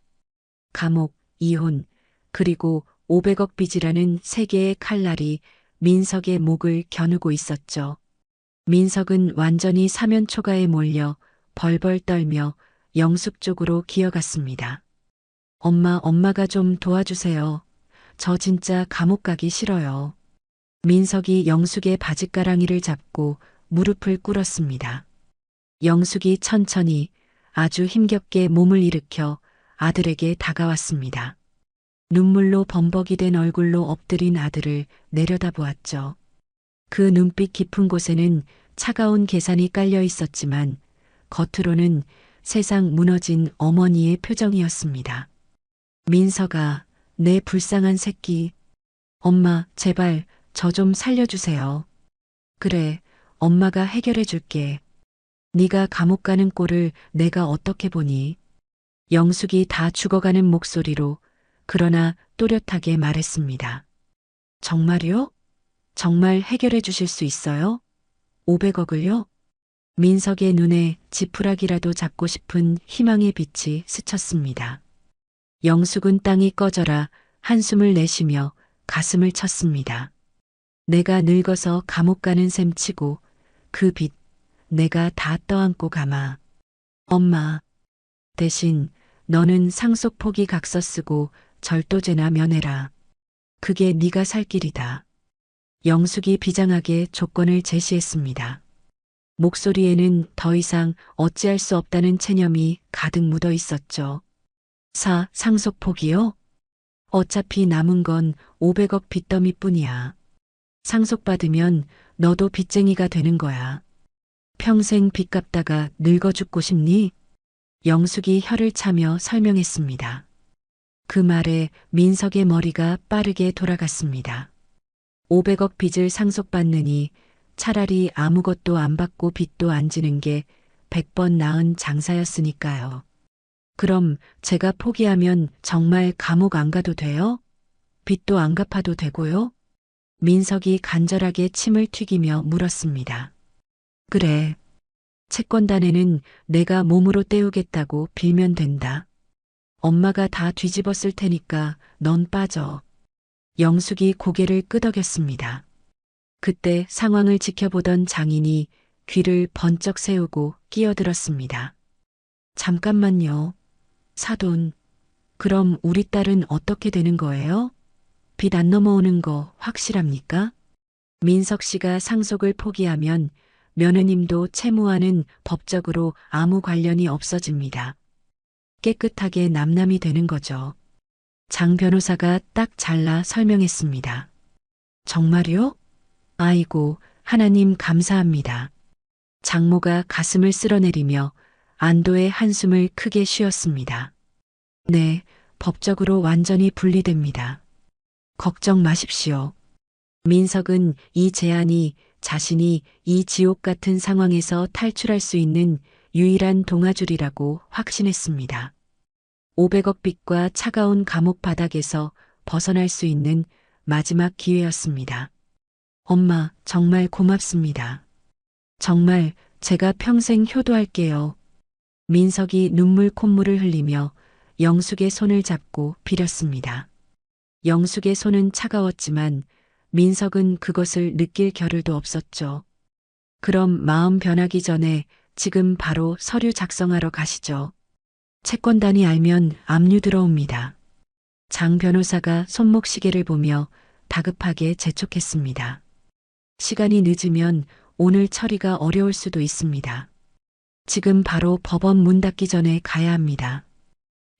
감옥, 이혼, 그리고 500억 빚이라는 세 개의 칼날이 민석의 목을 겨누고 있었죠. 민석은 완전히 사면초가에 몰려 벌벌 떨며 영숙 쪽으로 기어갔습니다. 엄마가 좀 도와주세요. 저 진짜 감옥 가기 싫어요. 민석이 영숙의 바짓가랑이를 잡고 무릎을 꿇었습니다. 영숙이 천천히 아주 힘겹게 몸을 일으켜 아들에게 다가왔습니다. 눈물로 범벅이 된 얼굴로 엎드린 아들을 내려다보았죠. 그 눈빛 깊은 곳에는 차가운 계산이 깔려 있었지만 겉으로는 세상 무너진 어머니의 표정이었습니다. 민석아, 내 불쌍한 새끼. 엄마, 제발 저 좀 살려주세요. 그래, 엄마가 해결해 줄게. 네가 감옥 가는 꼴을 내가 어떻게 보니? 영숙이 다 죽어가는 목소리로 그러나 또렷하게 말했습니다. 정말요? 정말 해결해 주실 수 있어요? 500억을요? 민석의 눈에 지푸라기라도 잡고 싶은 희망의 빛이 스쳤습니다. 영숙은 땅이 꺼져라 한숨을 내쉬며 가슴을 쳤습니다. 내가 늙어서 감옥 가는 셈 치고 그 빚 내가 다 떠안고 가마. 엄마, 대신 너는 상속 포기 각서 쓰고 절도죄나 면해라. 그게 네가 살 길이다. 영숙이 비장하게 조건을 제시했습니다. 목소리에는 더 이상 어찌할 수 없다는 체념이 가득 묻어 있었죠. 상속 포기요? 어차피 남은 건 500억 빚더미뿐이야. 상속받으면 너도 빚쟁이가 되는 거야. 평생 빚 갚다가 늙어 죽고 싶니? 영숙이 혀를 차며 설명했습니다. 그 말에 민석의 머리가 빠르게 돌아갔습니다. 500억 빚을 상속받느니 차라리 아무것도 안 받고 빚도 안 지는 게 100번 나은 장사였으니까요. 그럼 제가 포기하면 정말 감옥 안 가도 돼요? 빚도 안 갚아도 되고요? 민석이 간절하게 침을 튀기며 물었습니다. 그래. 채권단에는 내가 몸으로 때우겠다고 빌면 된다. 엄마가 다 뒤집어 쓸 테니까 넌 빠져. 영숙이 고개를 끄덕였습니다. 그때 상황을 지켜보던 장인이 귀를 번쩍 세우고 끼어들었습니다. 잠깐만요. 사돈, 그럼 우리 딸은 어떻게 되는 거예요? 빚 안 넘어오는 거 확실합니까? 민석 씨가 상속을 포기하면 며느님도 채무와는 법적으로 아무 관련이 없어집니다. 깨끗하게 남남이 되는 거죠. 장 변호사가 딱 잘라 설명했습니다. 정말요? 아이고, 하나님 감사합니다. 장모가 가슴을 쓸어내리며 안도의 한숨을 크게 쉬었습니다. 네, 법적으로 완전히 분리됩니다. 걱정 마십시오. 민석은 이 제안이 자신이 이 지옥 같은 상황에서 탈출할 수 있는 유일한 동아줄이라고 확신했습니다. 500억 빚과 차가운 감옥 바닥에서 벗어날 수 있는 마지막 기회였습니다. 엄마, 정말 고맙습니다. 정말 제가 평생 효도할게요. 민석이 눈물 콧물을 흘리며 영숙의 손을 잡고 빌었습니다. 영숙의 손은 차가웠지만 민석은 그것을 느낄 겨를도 없었죠. 그럼 마음 변하기 전에 지금 바로 서류 작성하러 가시죠. 채권단이 알면 압류 들어옵니다. 장 변호사가 손목시계를 보며 다급하게 재촉했습니다. 시간이 늦으면 오늘 처리가 어려울 수도 있습니다. 지금 바로 법원 문 닫기 전에 가야 합니다.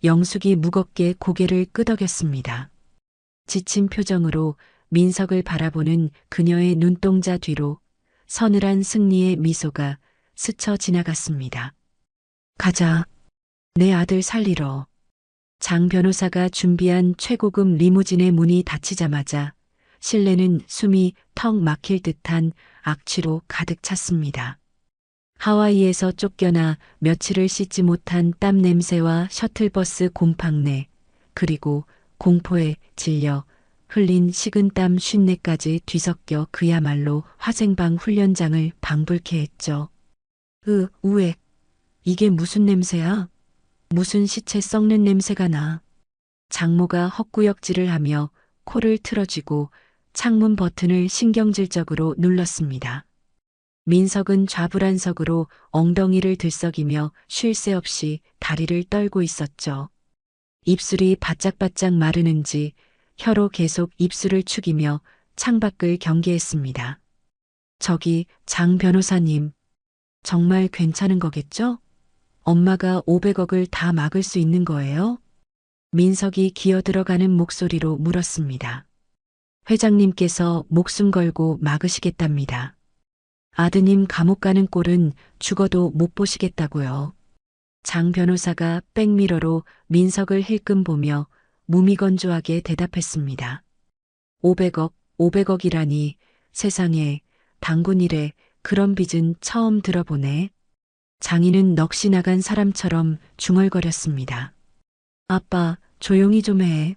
영숙이 무겁게 고개를 끄덕였습니다. 지친 표정으로 민석을 바라보는 그녀의 눈동자 뒤로 서늘한 승리의 미소가 스쳐 지나갔습니다. 가자. 내 아들 살리러. 장 변호사가 준비한 최고급 리무진의 문이 닫히자마자 실내는 숨이 턱 막힐 듯한 악취로 가득 찼습니다. 하와이에서 쫓겨나 며칠을 씻지 못한 땀 냄새와 셔틀버스 곰팡내, 그리고 공포에 질려 흘린 식은땀 쉰내까지 뒤섞여 그야말로 화생방 훈련장을 방불케 했죠. 우액. 이게 무슨 냄새야? 무슨 시체 썩는 냄새가 나. 장모가 헛구역질을 하며 코를 틀어쥐고 창문 버튼을 신경질적으로 눌렀습니다. 민석은 좌불안석으로 엉덩이를 들썩이며 쉴 새 없이 다리를 떨고 있었죠. 입술이 바짝바짝 마르는지 혀로 계속 입술을 축이며 창밖을 경계했습니다. 저기 장 변호사님, 정말 괜찮은 거겠죠? 엄마가 500억을 다 막을 수 있는 거예요? 민석이 기어들어가는 목소리로 물었습니다. 회장님께서 목숨 걸고 막으시겠답니다. 아드님 감옥 가는 꼴은 죽어도 못 보시겠다고요. 장 변호사가 백미러로 민석을 힐끔 보며 무미건조하게 대답했습니다. 500억이라니 세상에 단군 일에 그런 빚은 처음 들어보네. 장인은 넋이 나간 사람처럼 중얼거렸습니다. 아빠, 조용히 좀 해.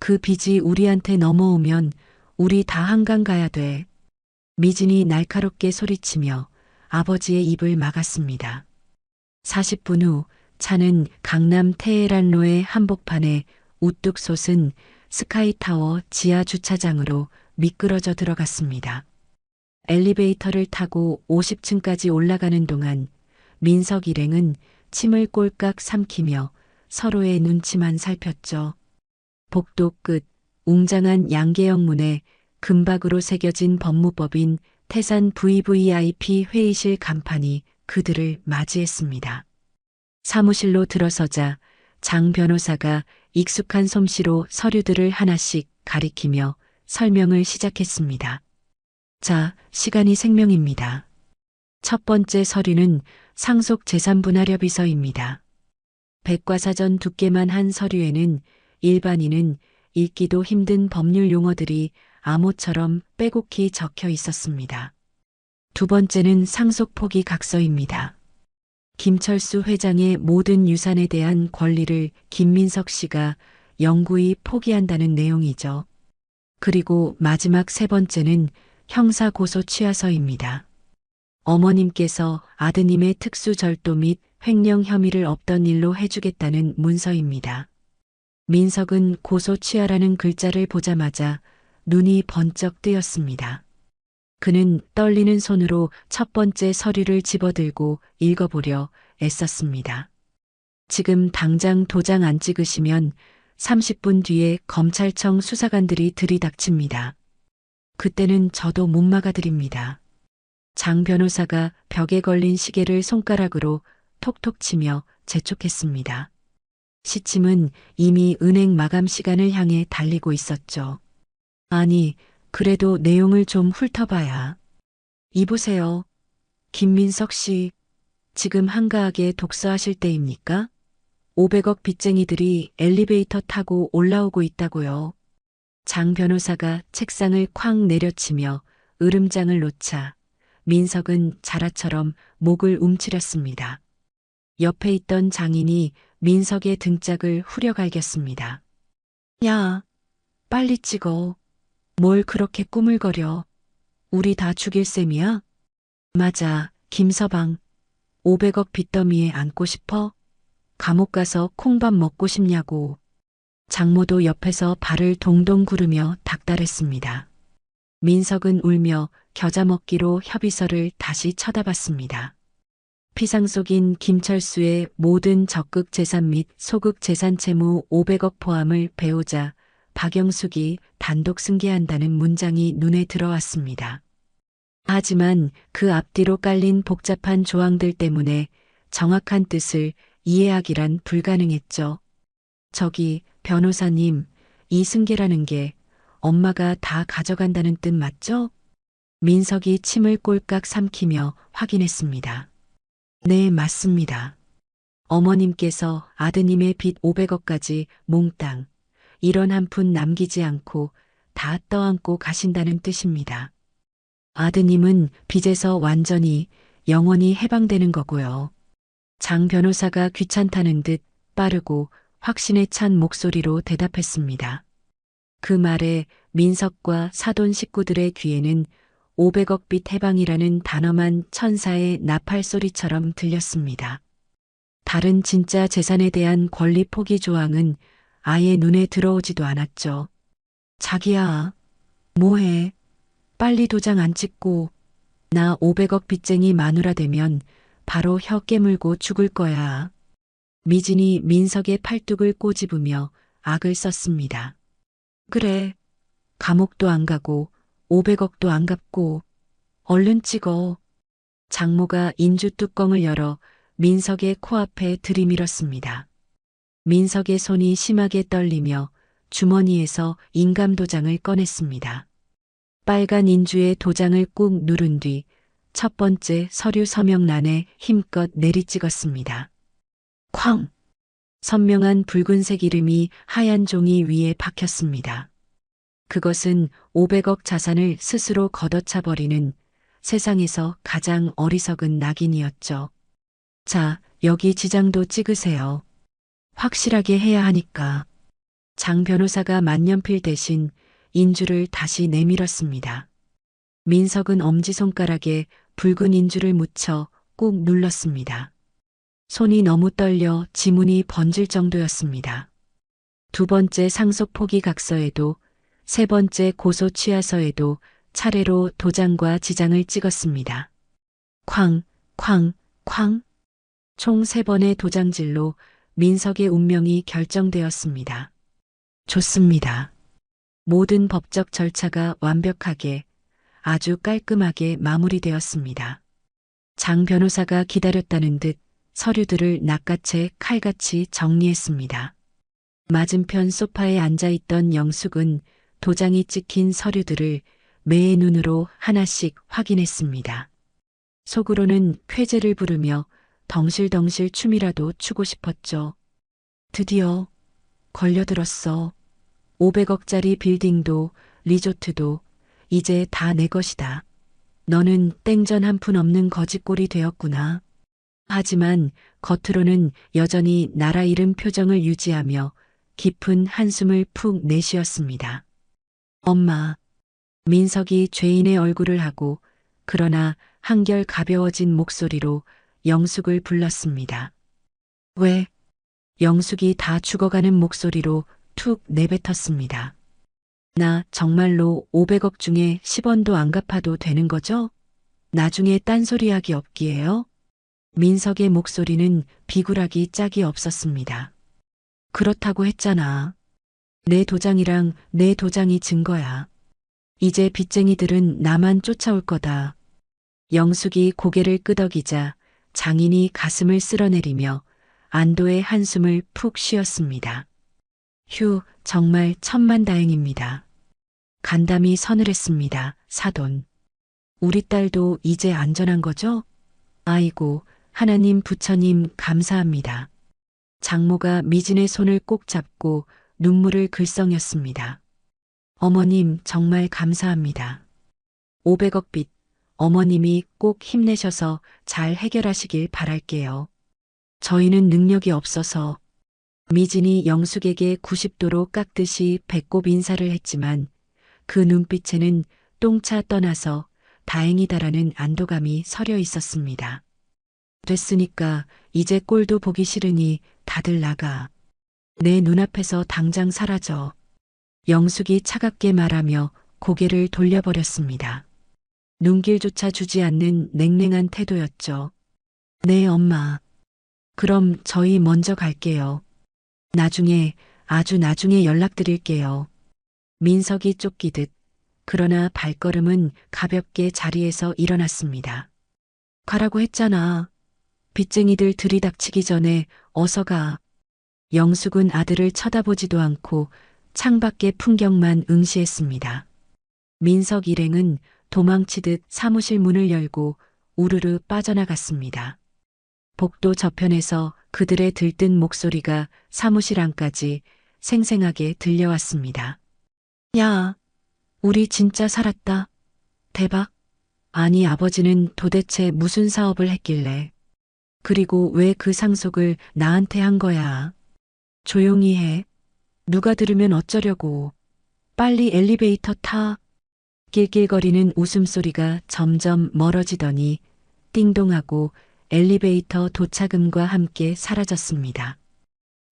그 빚이 우리한테 넘어오면 우리 다 한강 가야 돼. 미진이 날카롭게 소리치며 아버지의 입을 막았습니다. 40분 후 차는 강남 테헤란로의 한복판에 우뚝 솟은 스카이타워 지하 주차장으로 미끄러져 들어갔습니다. 엘리베이터를 타고 50층까지 올라가는 동안 민석 일행은 침을 꼴깍 삼키며 서로의 눈치만 살폈죠. 복도 끝 웅장한 양계형 문에 금박으로 새겨진 법무법인 태산 VVIP 회의실 간판이 그들을 맞이했습니다. 사무실로 들어서자 장 변호사가 익숙한 솜씨로 서류들을 하나씩 가리키며 설명을 시작했습니다. 자, 시간이 생명입니다. 첫 번째 서류는 상속재산분할협의서입니다. 백과사전 두께만 한 서류에는 일반인은 읽기도 힘든 법률 용어들이 암호처럼 빼곡히 적혀 있었습니다. 두 번째는 상속포기 각서입니다. 김철수 회장의 모든 유산에 대한 권리를 김민석 씨가 영구히 포기한다는 내용이죠. 그리고 마지막 세 번째는 형사고소 취하서입니다. 어머님께서 아드님의 특수절도 및 횡령 혐의를 없던 일로 해주겠다는 문서입니다. 민석은 고소 취하라는 글자를 보자마자 눈이 번쩍 뜨였습니다. 그는 떨리는 손으로 첫 번째 서류를 집어들고 읽어보려 애썼습니다. 지금 당장 도장 안 찍으시면 30분 뒤에 검찰청 수사관들이 들이닥칩니다. 그때는 저도 못 막아드립니다. 장 변호사가 벽에 걸린 시계를 손가락으로 톡톡 치며 재촉했습니다. 시침은 이미 은행 마감 시간을 향해 달리고 있었죠. 아니, 그래도 내용을 좀 훑어봐야. 이보세요. 김민석 씨, 지금 한가하게 독서하실 때입니까? 500억 빚쟁이들이 엘리베이터 타고 올라오고 있다고요. 장 변호사가 책상을 쾅 내려치며 으름장을 놓자 민석은 자라처럼 목을 움츠렸습니다. 옆에 있던 장인이 민석의 등짝을 후려갈겼습니다. 야, 빨리 찍어. 뭘 그렇게 꾸물거려. 우리 다 죽일 셈이야? 맞아, 김서방. 500억 빚더미에 앉고 싶어? 감옥 가서 콩밥 먹고 싶냐고. 장모도 옆에서 발을 동동 구르며 닥달했습니다. 민석은 울며 겨자 먹기로 협의서를 다시 쳐다봤습니다. 피상 속인 김철수의 모든 적극 재산 및 소극 재산 채무 500억 포함을 배우자 박영숙이 단독 승계한다는 문장이 눈에 들어왔습니다. 하지만 그 앞뒤로 깔린 복잡한 조항들 때문에 정확한 뜻을 이해하기란 불가능했죠. 저기 변호사님, 이 승계라는 게 엄마가 다 가져간다는 뜻 맞죠? 민석이 침을 꼴깍 삼키며 확인했습니다. 네, 맞습니다. 어머님께서 아드님의 빚 500억까지 몽땅 1원 한 푼 남기지 않고 다 떠안고 가신다는 뜻입니다. 아드님은 빚에서 완전히 영원히 해방되는 거고요. 장 변호사가 귀찮다는 듯 빠르고 확신에 찬 목소리로 대답했습니다. 그 말에 민석과 사돈 식구들의 귀에는 500억 빚 해방이라는 단엄한 천사의 나팔 소리처럼 들렸습니다. 다른 진짜 재산에 대한 권리 포기 조항은 아예 눈에 들어오지도 않았죠. 자기야, 뭐해? 빨리 도장 안 찍고 나 500억 빚쟁이 마누라 되면 바로 혀 깨물고 죽을 거야. 미진이 민석의 팔뚝을 꼬집으며 악을 썼습니다. 그래, 감옥도 안 가고 500억도 안 갚고 얼른 찍어. 장모가 인주 뚜껑을 열어 민석의 코앞에 들이밀었습니다. 민석의 손이 심하게 떨리며 주머니에서 인감도장을 꺼냈습니다. 빨간 인주의 도장을 꾹 누른 뒤 첫 번째 서류 서명란에 힘껏 내리찍었습니다. 쾅! 선명한 붉은색 이름이 하얀 종이 위에 박혔습니다. 그것은 500억 자산을 스스로 걷어차버리는 세상에서 가장 어리석은 낙인이었죠. 자, 여기 지장도 찍으세요. 확실하게 해야 하니까. 장 변호사가 만년필 대신 인주를 다시 내밀었습니다. 민석은 엄지손가락에 붉은 인주를 묻혀 꾹 눌렀습니다. 손이 너무 떨려 지문이 번질 정도였습니다. 두 번째 상속 포기 각서에도 세 번째 고소 취하서에도 차례로 도장과 지장을 찍었습니다. 쾅, 쾅, 쾅. 총 3번의 도장질로 민석의 운명이 결정되었습니다. 좋습니다. 모든 법적 절차가 완벽하게 아주 깔끔하게 마무리되었습니다. 장 변호사가 기다렸다는 듯 서류들을 낚아채 칼같이 정리했습니다. 맞은편 소파에 앉아있던 영숙은 도장이 찍힌 서류들을 매의 눈으로 하나씩 확인했습니다. 속으로는 쾌재를 부르며 덩실덩실 춤이라도 추고 싶었죠. 드디어 걸려들었어. 500억짜리 빌딩도 리조트도 이제 다 내 것이다. 너는 땡전 한 푼 없는 거지꼴이 되었구나. 하지만 겉으로는 여전히 나라 잃은 표정을 유지하며 깊은 한숨을 푹 내쉬었습니다. 엄마. 민석이 죄인의 얼굴을 하고 그러나 한결 가벼워진 목소리로 영숙을 불렀습니다. 왜? 영숙이 다 죽어가는 목소리로 툭 내뱉었습니다. 나 정말로 500억 중에 10원도 안 갚아도 되는 거죠? 나중에 딴소리하기 없기에요? 민석의 목소리는 비굴하기 짝이 없었습니다. 그렇다고 했잖아. 내 도장이랑 내 도장이 증거야. 이제 빚쟁이들은 나만 쫓아올 거다. 영숙이 고개를 끄덕이자 장인이 가슴을 쓸어내리며 안도의 한숨을 푹 쉬었습니다. 휴, 정말 천만다행입니다. 간담이 서늘했습니다. 사돈. 우리 딸도 이제 안전한 거죠? 아이고, 하나님 부처님 감사합니다. 장모가 미진의 손을 꼭 잡고 눈물을 글썽였습니다. 어머님 정말 감사합니다. 500억 빚, 어머님이 꼭 힘내셔서 잘 해결하시길 바랄게요. 저희는 능력이 없어서. 미진이 영숙에게 90도로 깎듯이 배꼽 인사를 했지만 그 눈빛에는 똥차 떠나서 다행이다라는 안도감이 서려 있었습니다. 됐으니까 이제 꼴도 보기 싫으니 다들 나가. 내 눈앞에서 당장 사라져. 영숙이 차갑게 말하며 고개를 돌려버렸습니다. 눈길조차 주지 않는 냉랭한 태도였죠. 네, 엄마. 그럼 저희 먼저 갈게요. 나중에, 아주 나중에 연락드릴게요. 민석이 쫓기듯 그러나 발걸음은 가볍게 자리에서 일어났습니다. 가라고 했잖아. 빚쟁이들 들이닥치기 전에 어서 가. 영숙은 아들을 쳐다보지도 않고 창밖의 풍경만 응시했습니다. 민석 일행은 도망치듯 사무실 문을 열고 우르르 빠져나갔습니다. 복도 저편에서 그들의 들뜬 목소리가 사무실 안까지 생생하게 들려왔습니다. 야, 우리 진짜 살았다. 대박. 아니, 아버지는 도대체 무슨 사업을 했길래. 그리고 왜 그 상속을 나한테 한 거야. 조용히 해. 누가 들으면 어쩌려고. 빨리 엘리베이터 타. 낄낄거리는 웃음소리가 점점 멀어지더니 띵동하고 엘리베이터 도착음과 함께 사라졌습니다.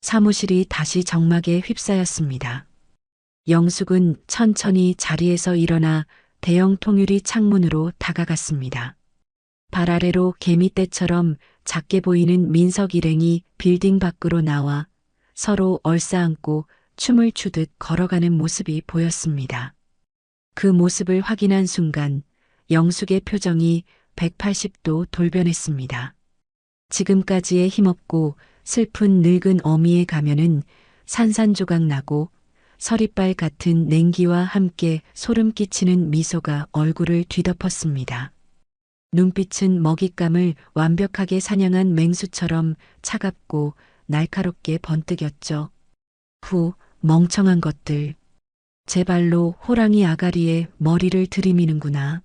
사무실이 다시 정막에 휩싸였습니다. 영숙은 천천히 자리에서 일어나 대형 통유리 창문으로 다가갔습니다. 발 아래로 개미떼처럼 작게 보이는 민석 일행이 빌딩 밖으로 나와 서로 얼싸안고 춤을 추듯 걸어가는 모습이 보였습니다. 그 모습을 확인한 순간 영숙의 표정이 180도 돌변했습니다. 지금까지의 힘없고 슬픈 늙은 어미의 가면은 산산조각 나고 서리빨 같은 냉기와 함께 소름 끼치는 미소가 얼굴을 뒤덮었습니다. 눈빛은 먹잇감을 완벽하게 사냥한 맹수처럼 차갑고 날카롭게 번뜩였죠. 후, 멍청한 것들. 제 발로 호랑이 아가리에 머리를 들이미는구나.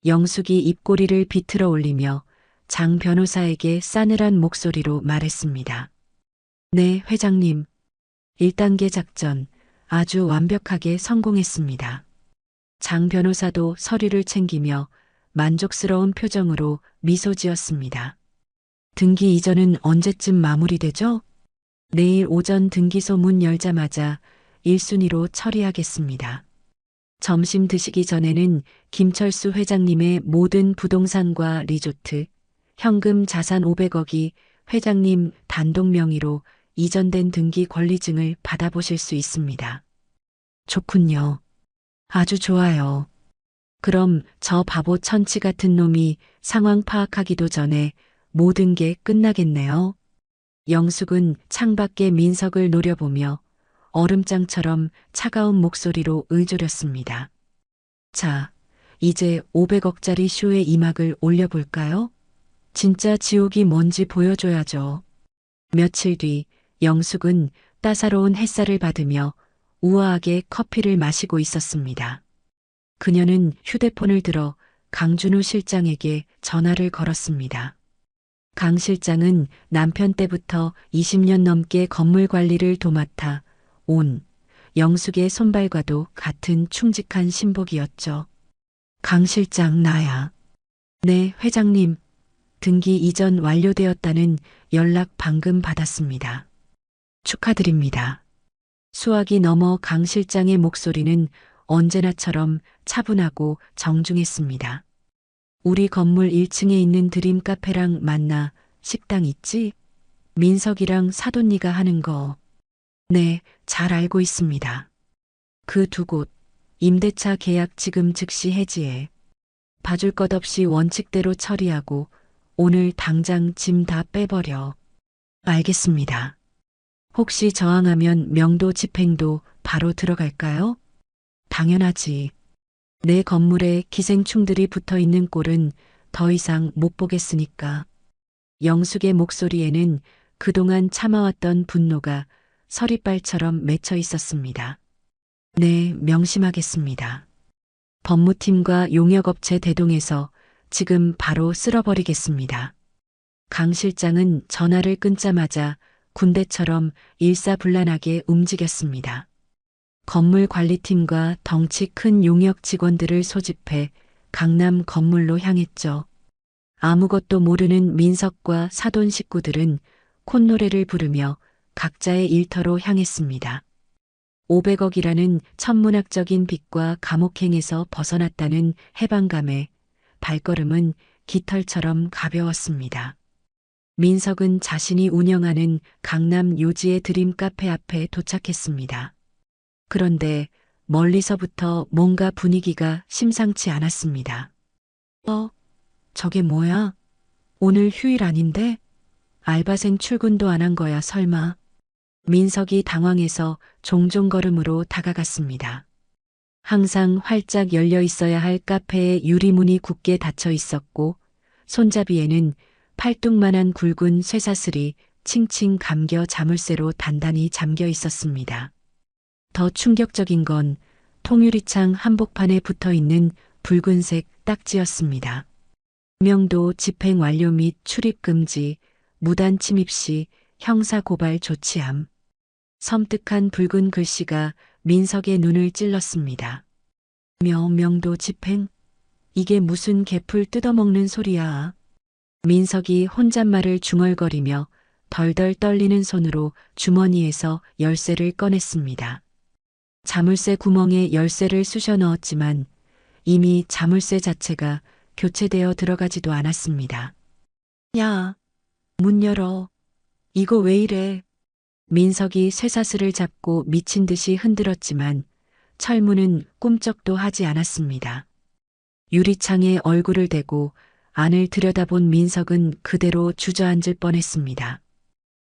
영숙이 입꼬리를 비틀어 올리며 장 변호사에게 싸늘한 목소리로 말했습니다. 네, 회장님. 1단계 작전 아주 완벽하게 성공했습니다. 장 변호사도 서류를 챙기며 만족스러운 표정으로 미소 지었습니다. 등기 이전은 언제쯤 마무리되죠? 내일 오전 등기소 문 열자마자 1순위로 처리하겠습니다. 점심 드시기 전에는 김철수 회장님의 모든 부동산과 리조트, 현금 자산 500억이 회장님 단독 명의로 이전된 등기 권리증을 받아보실 수 있습니다. 좋군요. 아주 좋아요. 그럼 저 바보 천치 같은 놈이 상황 파악하기도 전에 모든 게 끝나겠네요. 영숙은 창밖에 민석을 노려보며 얼음장처럼 차가운 목소리로 의조렸습니다. 자, 이제 500억짜리 쇼의 이막을 올려볼까요? 진짜 지옥이 뭔지 보여줘야죠. 며칠 뒤 영숙은 따사로운 햇살을 받으며 우아하게 커피를 마시고 있었습니다. 그녀는 휴대폰을 들어 강준우 실장에게 전화를 걸었습니다. 강 실장은 남편 때부터 20년 넘게 건물 관리를 도맡아 온 영숙의 손발과도 같은 충직한 신복이었죠. 강 실장 나야. 네, 회장님. 등기 이전 완료되었다는 연락 방금 받았습니다. 축하드립니다. 수학이 넘어 강 실장의 목소리는 언제나처럼 차분하고 정중했습니다. 우리 건물 1층에 있는 드림 카페랑 만나 식당 있지? 민석이랑 사돈니가 하는 거. 네, 잘 알고 있습니다. 그 두 곳, 임대차 계약 지금 즉시 해지해. 봐줄 것 없이 원칙대로 처리하고 오늘 당장 짐 다 빼버려. 알겠습니다. 혹시 저항하면 명도 집행도 바로 들어갈까요? 당연하지. 내 건물에 기생충들이 붙어 있는 꼴은 더 이상 못 보겠으니까. 영숙의 목소리에는 그동안 참아왔던 분노가 서리빨처럼 맺혀 있었습니다. 네, 명심하겠습니다. 법무팀과 용역업체 대동해서 지금 바로 쓸어버리겠습니다. 강 실장은 전화를 끊자마자 군대처럼 일사불란하게 움직였습니다. 건물 관리팀과 덩치 큰 용역 직원들을 소집해 강남 건물로 향했죠. 아무것도 모르는 민석과 사돈 식구들은 콧노래를 부르며 각자의 일터로 향했습니다. 500억이라는 천문학적인 빚과 감옥행에서 벗어났다는 해방감에 발걸음은 깃털처럼 가벼웠습니다. 민석은 자신이 운영하는 강남 요지의 드림 카페 앞에 도착했습니다. 그런데 멀리서부터 뭔가 분위기가 심상치 않았습니다. 저게 뭐야? 오늘 휴일 아닌데? 알바생 출근도 안 한 거야, 설마. 민석이 당황해서 종종 걸음으로 다가갔습니다. 항상 활짝 열려 있어야 할 카페의 유리문이 굳게 닫혀 있었고 손잡이에는 팔뚝만한 굵은 쇠사슬이 칭칭 감겨 자물쇠로 단단히 잠겨 있었습니다. 더 충격적인 건 통유리창 한복판에 붙어 있는 붉은색 딱지였습니다. 명도 집행 완료 및 출입 금지, 무단 침입 시 형사 고발 조치함. 섬뜩한 붉은 글씨가 민석의 눈을 찔렀습니다. 명도 집행? 이게 무슨 개풀 뜯어먹는 소리야. 민석이 혼잣말을 중얼거리며 덜덜 떨리는 손으로 주머니에서 열쇠를 꺼냈습니다. 자물쇠 구멍에 열쇠를 쑤셔 넣었지만 이미 자물쇠 자체가 교체되어 들어가지도 않았습니다. 야, 문 열어. 이거 왜 이래? 민석이 쇠사슬을 잡고 미친 듯이 흔들었지만 철문은 꿈쩍도 하지 않았습니다. 유리창에 얼굴을 대고 안을 들여다본 민석은 그대로 주저앉을 뻔했습니다.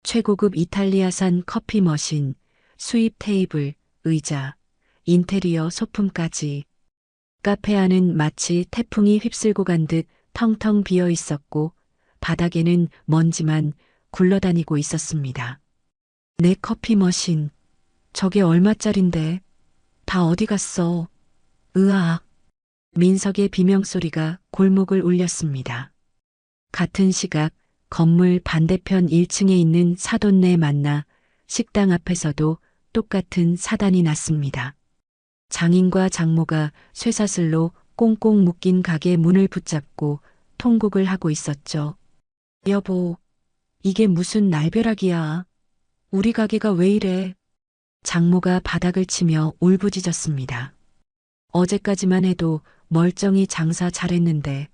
최고급 이탈리아산 커피 머신, 수입 테이블, 의자, 인테리어 소품까지. 카페 안은 마치 태풍이 휩쓸고 간 듯 텅텅 비어 있었고 바닥에는 먼지만 굴러다니고 있었습니다. 내 커피 머신, 저게 얼마짜린데? 다 어디 갔어? 으악. 민석의 비명소리가 골목을 울렸습니다. 같은 시각 건물 반대편 1층에 있는 사돈네 만나 식당 앞에서도 똑같은 사단이 났습니다. 장인과 장모가 쇠사슬로 꽁꽁 묶인 가게 문을 붙잡고 통곡을 하고 있었죠. 여보, 이게 무슨 날벼락이야. 우리 가게가 왜 이래? 장모가 바닥을 치며 울부짖었습니다. 어제까지만 해도 멀쩡히 장사 잘했는데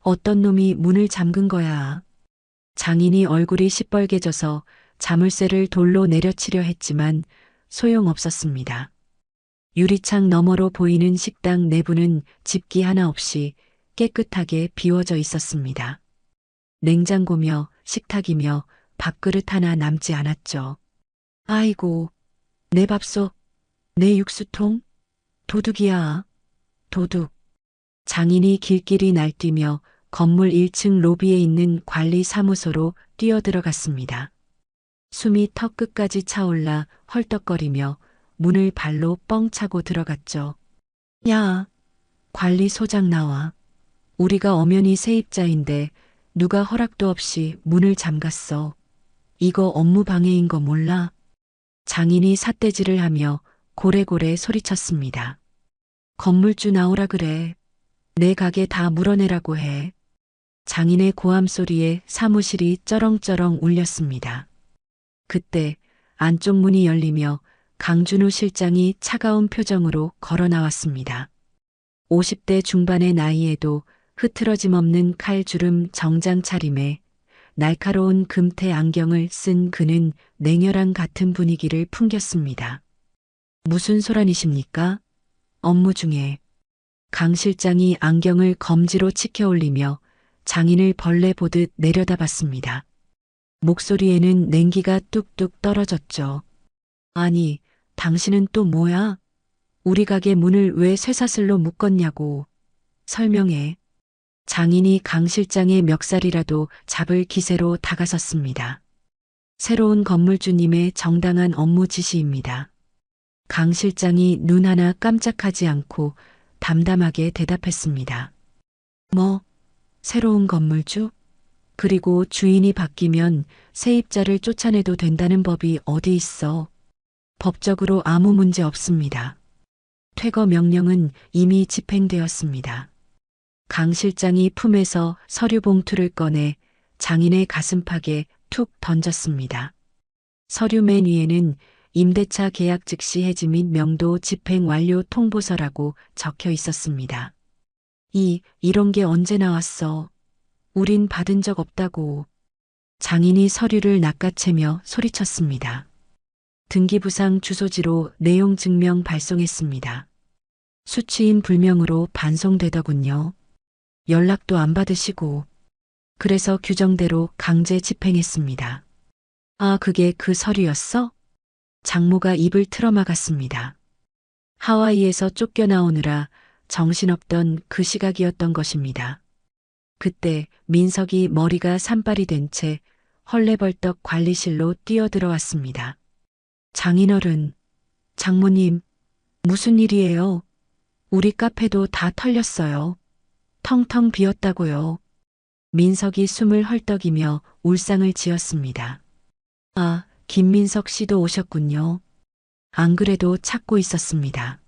어떤 놈이 문을 잠근 거야. 장인이 얼굴이 시뻘개져서 자물쇠를 돌로 내려치려 했지만 소용없었습니다. 유리창 너머로 보이는 식당 내부는 집기 하나 없이 깨끗하게 비워져 있었습니다. 냉장고며 식탁이며 밥그릇 하나 남지 않았죠. 아이고, 내 밥솥, 내 육수통, 도둑이야, 도둑. 장인이 길길이 날뛰며 건물 1층 로비에 있는 관리 사무소로 뛰어들어갔습니다. 숨이 턱 끝까지 차올라 헐떡거리며 문을 발로 뻥 차고 들어갔죠. 야, 관리소장 나와. 우리가 엄연히 세입자인데 누가 허락도 없이 문을 잠갔어. 이거 업무 방해인 거 몰라? 장인이 삿대질을 하며 고래고래 소리쳤습니다. 건물주 나오라 그래. 내 가게 다 물어내라고 해. 장인의 고함 소리에 사무실이 쩌렁쩌렁 울렸습니다. 그때 안쪽 문이 열리며 강준우 실장이 차가운 표정으로 걸어 나왔습니다. 50대 중반의 나이에도 흐트러짐 없는 칼주름 정장 차림에 날카로운 금태 안경을 쓴 그는 냉혈한 같은 분위기를 풍겼습니다. 무슨 소란이십니까? 업무 중에. 강 실장이 안경을 검지로 치켜 올리며 장인을 벌레 보듯 내려다봤습니다. 목소리에는 냉기가 뚝뚝 떨어졌죠. 아니, 당신은 또 뭐야? 우리 가게 문을 왜 쇠사슬로 묶었냐고. 설명해. 장인이 강 실장의 멱살이라도 잡을 기세로 다가섰습니다. 새로운 건물주님의 정당한 업무 지시입니다. 강 실장이 눈 하나 깜짝하지 않고 담담하게 대답했습니다. 뭐, 새로운 건물주? 그리고 주인이 바뀌면 세입자를 쫓아내도 된다는 법이 어디 있어. 법적으로 아무 문제 없습니다. 퇴거 명령은 이미 집행되었습니다. 강 실장이 품에서 서류 봉투를 꺼내 장인의 가슴팍에 툭 던졌습니다. 서류 맨 위에는 임대차 계약 즉시 해지 및 명도 집행 완료 통보서라고 적혀 있었습니다. 이런 게 언제 나왔어? 우린 받은 적 없다고. 장인이 서류를 낚아채며 소리쳤습니다. 등기부상 주소지로 내용 증명 발송했습니다. 수취인 불명으로 반송되더군요. 연락도 안 받으시고. 그래서 규정대로 강제 집행했습니다. 아, 그게 그 서류였어? 장모가 입을 틀어막았습니다. 하와이에서 쫓겨나오느라 정신없던 그 시각이었던 것입니다. 그때 민석이 머리가 산발이 된 채 헐레벌떡 관리실로 뛰어들어왔습니다. 장인어른, 장모님, 무슨 일이에요? 우리 카페도 다 털렸어요. 텅텅 비었다고요. 민석이 숨을 헐떡이며 울상을 지었습니다. 아, 김민석 씨도 오셨군요. 안 그래도 찾고 있었습니다.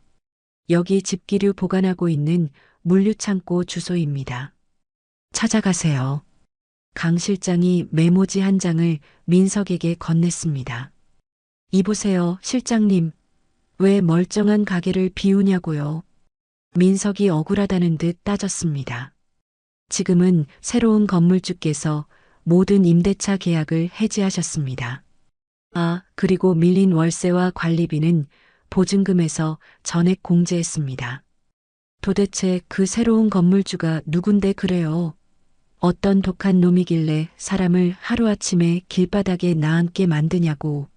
여기 집기류 보관하고 있는 물류창고 주소입니다. 찾아가세요. 강 실장이 메모지 한 장을 민석에게 건넸습니다. 이보세요, 실장님. 왜 멀쩡한 가게를 비우냐고요. 민석이 억울하다는 듯 따졌습니다. 지금은 새로운 건물주께서 모든 임대차 계약을 해지하셨습니다. 아, 그리고 밀린 월세와 관리비는 보증금에서 전액 공제했습니다. 도대체 그 새로운 건물주가 누군데 그래요? 어떤 독한 놈이길래 사람을 하루아침에 길바닥에 나앉게 만드냐고.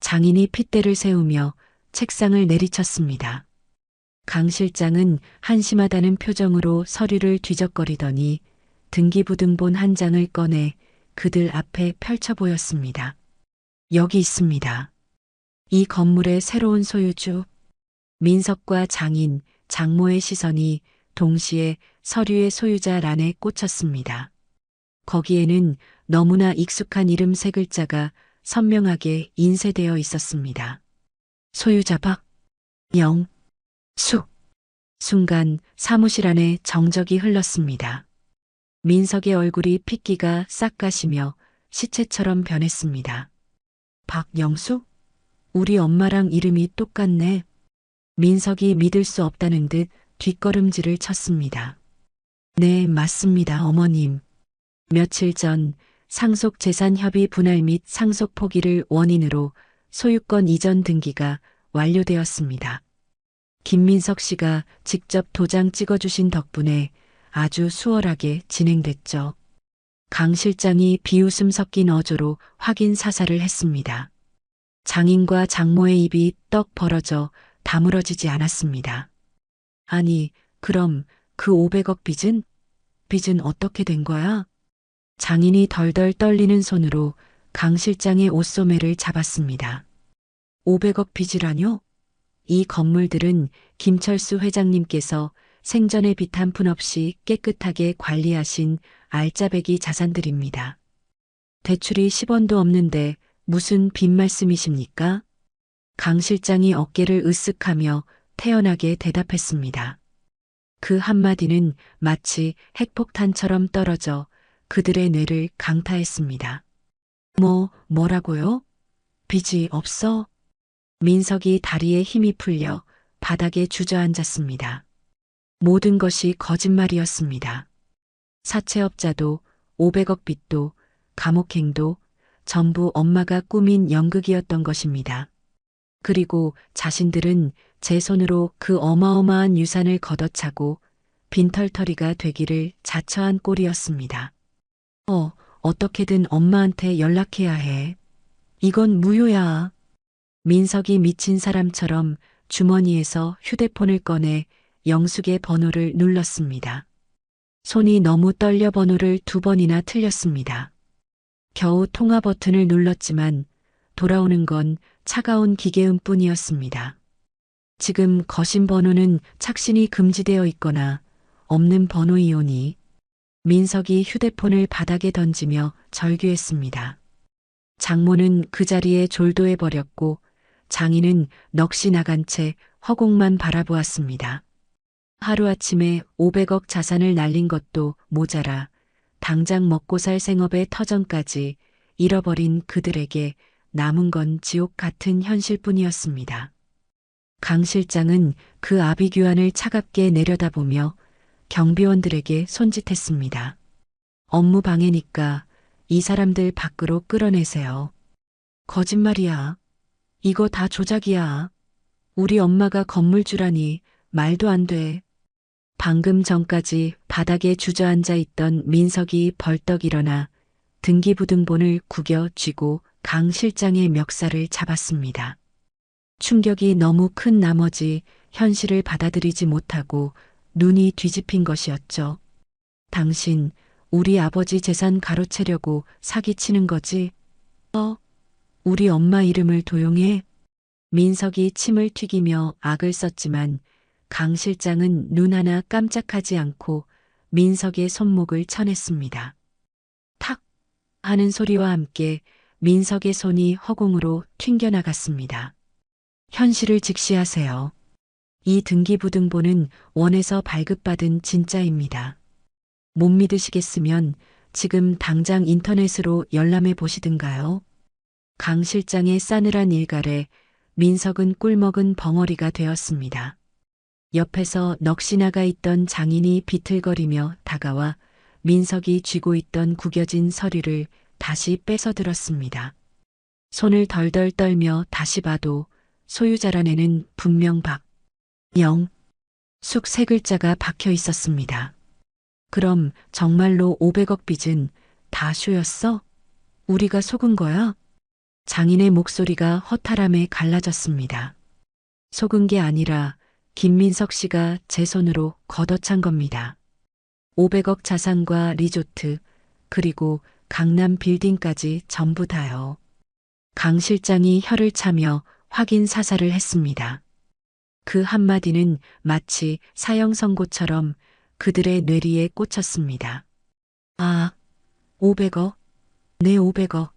장인이 핏대를 세우며 책상을 내리쳤습니다. 강 실장은 한심하다는 표정으로 서류를 뒤적거리더니 등기부등본 한 장을 꺼내 그들 앞에 펼쳐 보였습니다. 여기 있습니다. 이 건물의 새로운 소유주. 민석과 장인, 장모의 시선이 동시에 서류의 소유자 란에 꽂혔습니다. 거기에는 너무나 익숙한 이름 세 글자가 선명하게 인쇄되어 있었습니다. 소유자 박영숙. 순간 사무실 안에 정적이 흘렀습니다. 민석의 얼굴이 핏기가 싹 가시며 시체처럼 변했습니다. 박영숙? 우리 엄마랑 이름이 똑같네. 민석이 믿을 수 없다는 듯 뒷걸음질을 쳤습니다. 네, 맞습니다, 어머님. 며칠 전 상속재산협의 분할 및 상속 포기를 원인으로 소유권 이전 등기가 완료되었습니다. 김민석 씨가 직접 도장 찍어주신 덕분에 아주 수월하게 진행됐죠. 강 실장이 비웃음 섞인 어조로 확인 사살을 했습니다. 장인과 장모의 입이 떡 벌어져 다물어지지 않았습니다. 아니, 그럼 그 500억 빚은? 빚은 어떻게 된 거야? 장인이 덜덜 떨리는 손으로 강 실장의 옷소매를 잡았습니다. 500억 빚이라뇨? 이 건물들은 김철수 회장님께서 생전에 빚 한 푼 없이 깨끗하게 관리하신 알짜배기 자산들입니다. 대출이 10원도 없는데 무슨 빚 말씀이십니까? 강 실장이 어깨를 으쓱하며 태연하게 대답했습니다. 그 한마디는 마치 핵폭탄처럼 떨어져 그들의 뇌를 강타했습니다. 뭐라고요? 빚이 없어? 민석이 다리에 힘이 풀려 바닥에 주저앉았습니다. 모든 것이 거짓말이었습니다. 사채업자도 500억 빚도 감옥행도 전부 엄마가 꾸민 연극이었던 것입니다. 그리고 자신들은 제 손으로 그 어마어마한 유산을 걷어차고 빈털터리가 되기를 자처한 꼴이었습니다. 어떻게든 엄마한테 연락해야 해. 이건 무효야. 민석이 미친 사람처럼 주머니에서 휴대폰을 꺼내 영숙의 번호를 눌렀습니다. 손이 너무 떨려 번호를 2번이나 틀렸습니다. 겨우 통화 버튼을 눌렀지만 돌아오는 건 차가운 기계음뿐이었습니다. 지금 거신 번호는 착신이 금지되어 있거나 없는 번호이오니. 민석이 휴대폰을 바닥에 던지며 절규했습니다. 장모는 그 자리에 졸도해버렸고 장인은 넋이 나간 채 허공만 바라보았습니다. 하루아침에 500억 자산을 날린 것도 모자라 당장 먹고 살 생업의 터전까지 잃어버린 그들에게 남은 건 지옥 같은 현실뿐이었습니다. 강 실장은 그 아비규환을 차갑게 내려다보며 경비원들에게 손짓했습니다. 업무 방해니까 이 사람들 밖으로 끌어내세요. 거짓말이야. 이거 다 조작이야. 우리 엄마가 건물주라니 말도 안 돼. 방금 전까지 바닥에 주저앉아 있던 민석이 벌떡 일어나 등기부등본을 구겨 쥐고 강 실장의 멱살을 잡았습니다. 충격이 너무 큰 나머지 현실을 받아들이지 못하고 눈이 뒤집힌 것이었죠. 당신, 우리 아버지 재산 가로채려고 사기치는 거지? 우리 엄마 이름을 도용해? 민석이 침을 튀기며 악을 썼지만 강 실장은 눈 하나 깜짝하지 않고 민석의 손목을 쳐냈습니다. 탁 하는 소리와 함께 민석의 손이 허공으로 튕겨나갔습니다. 현실을 직시하세요. 이 등기부등본은 원에서 발급받은 진짜입니다. 못 믿으시겠으면 지금 당장 인터넷으로 열람해 보시든가요. 강 실장의 싸늘한 일갈에 민석은 꿀먹은 벙어리가 되었습니다. 옆에서 넋이 나가 있던 장인이 비틀거리며 다가와 민석이 쥐고 있던 구겨진 서류를 다시 뺏어들었습니다. 손을 덜덜 떨며 다시 봐도 소유자란에는 분명 박영 숙 세 글자가 박혀 있었습니다. 그럼 정말로 500억 빚은 다 쇼였어? 우리가 속은 거야? 장인의 목소리가 허탈함에 갈라졌습니다. 속은 게 아니라 김민석 씨가 제 손으로 걷어찬 겁니다. 500억 자산과 리조트, 그리고 강남 빌딩까지 전부 다요. 강 실장이 혀를 차며 확인 사살을 했습니다. 그 한마디는 마치 사형 선고처럼 그들의 뇌리에 꽂혔습니다. 500억? 네, 500억.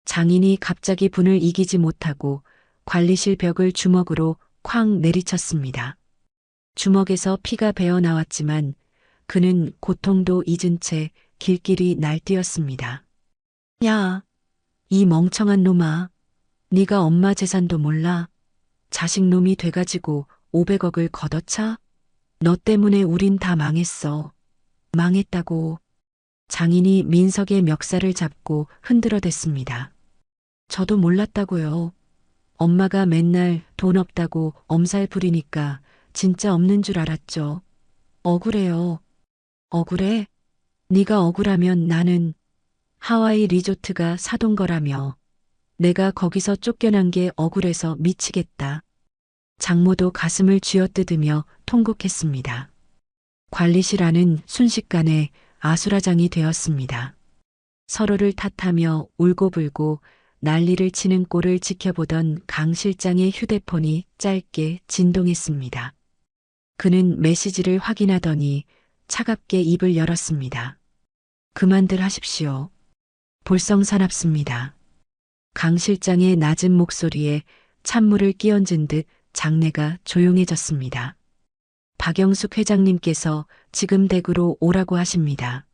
장인이 갑자기 분을 이기지 못하고 관리실 벽을 주먹으로 쾅 내리쳤습니다. 주먹에서 피가 배어 나왔지만 그는 고통도 잊은 채 길길이 날뛰었습니다. 야, 이 멍청한 놈아. 네가 엄마 재산도 몰라. 자식놈이 돼가지고 500억을 걷어차? 너 때문에 우린 다 망했어. 망했다고. 장인이 민석의 멱살을 잡고 흔들어댔습니다. 저도 몰랐다고요. 엄마가 맨날 돈 없다고 엄살 부리니까 진짜 없는 줄 알았죠. 억울해요. 억울해? 네가 억울하면 나는 하와이 리조트가 사돈 거라며. 내가 거기서 쫓겨난 게 억울해서 미치겠다. 장모도 가슴을 쥐어뜯으며 통곡했습니다. 관리실 안은 순식간에 아수라장이 되었습니다. 서로를 탓하며 울고불고 난리를 치는 꼴을 지켜보던 강 실장의 휴대폰이 짧게 진동했습니다. 그는 메시지를 확인하더니 차갑게 입을 열었습니다. 그만들 하십시오. 볼썽사납습니다. 강 실장의 낮은 목소리에 찬물을 끼얹은 듯 장내가 조용해졌습니다. 박영숙 회장님께서 지금 댁으로 오라고 하십니다.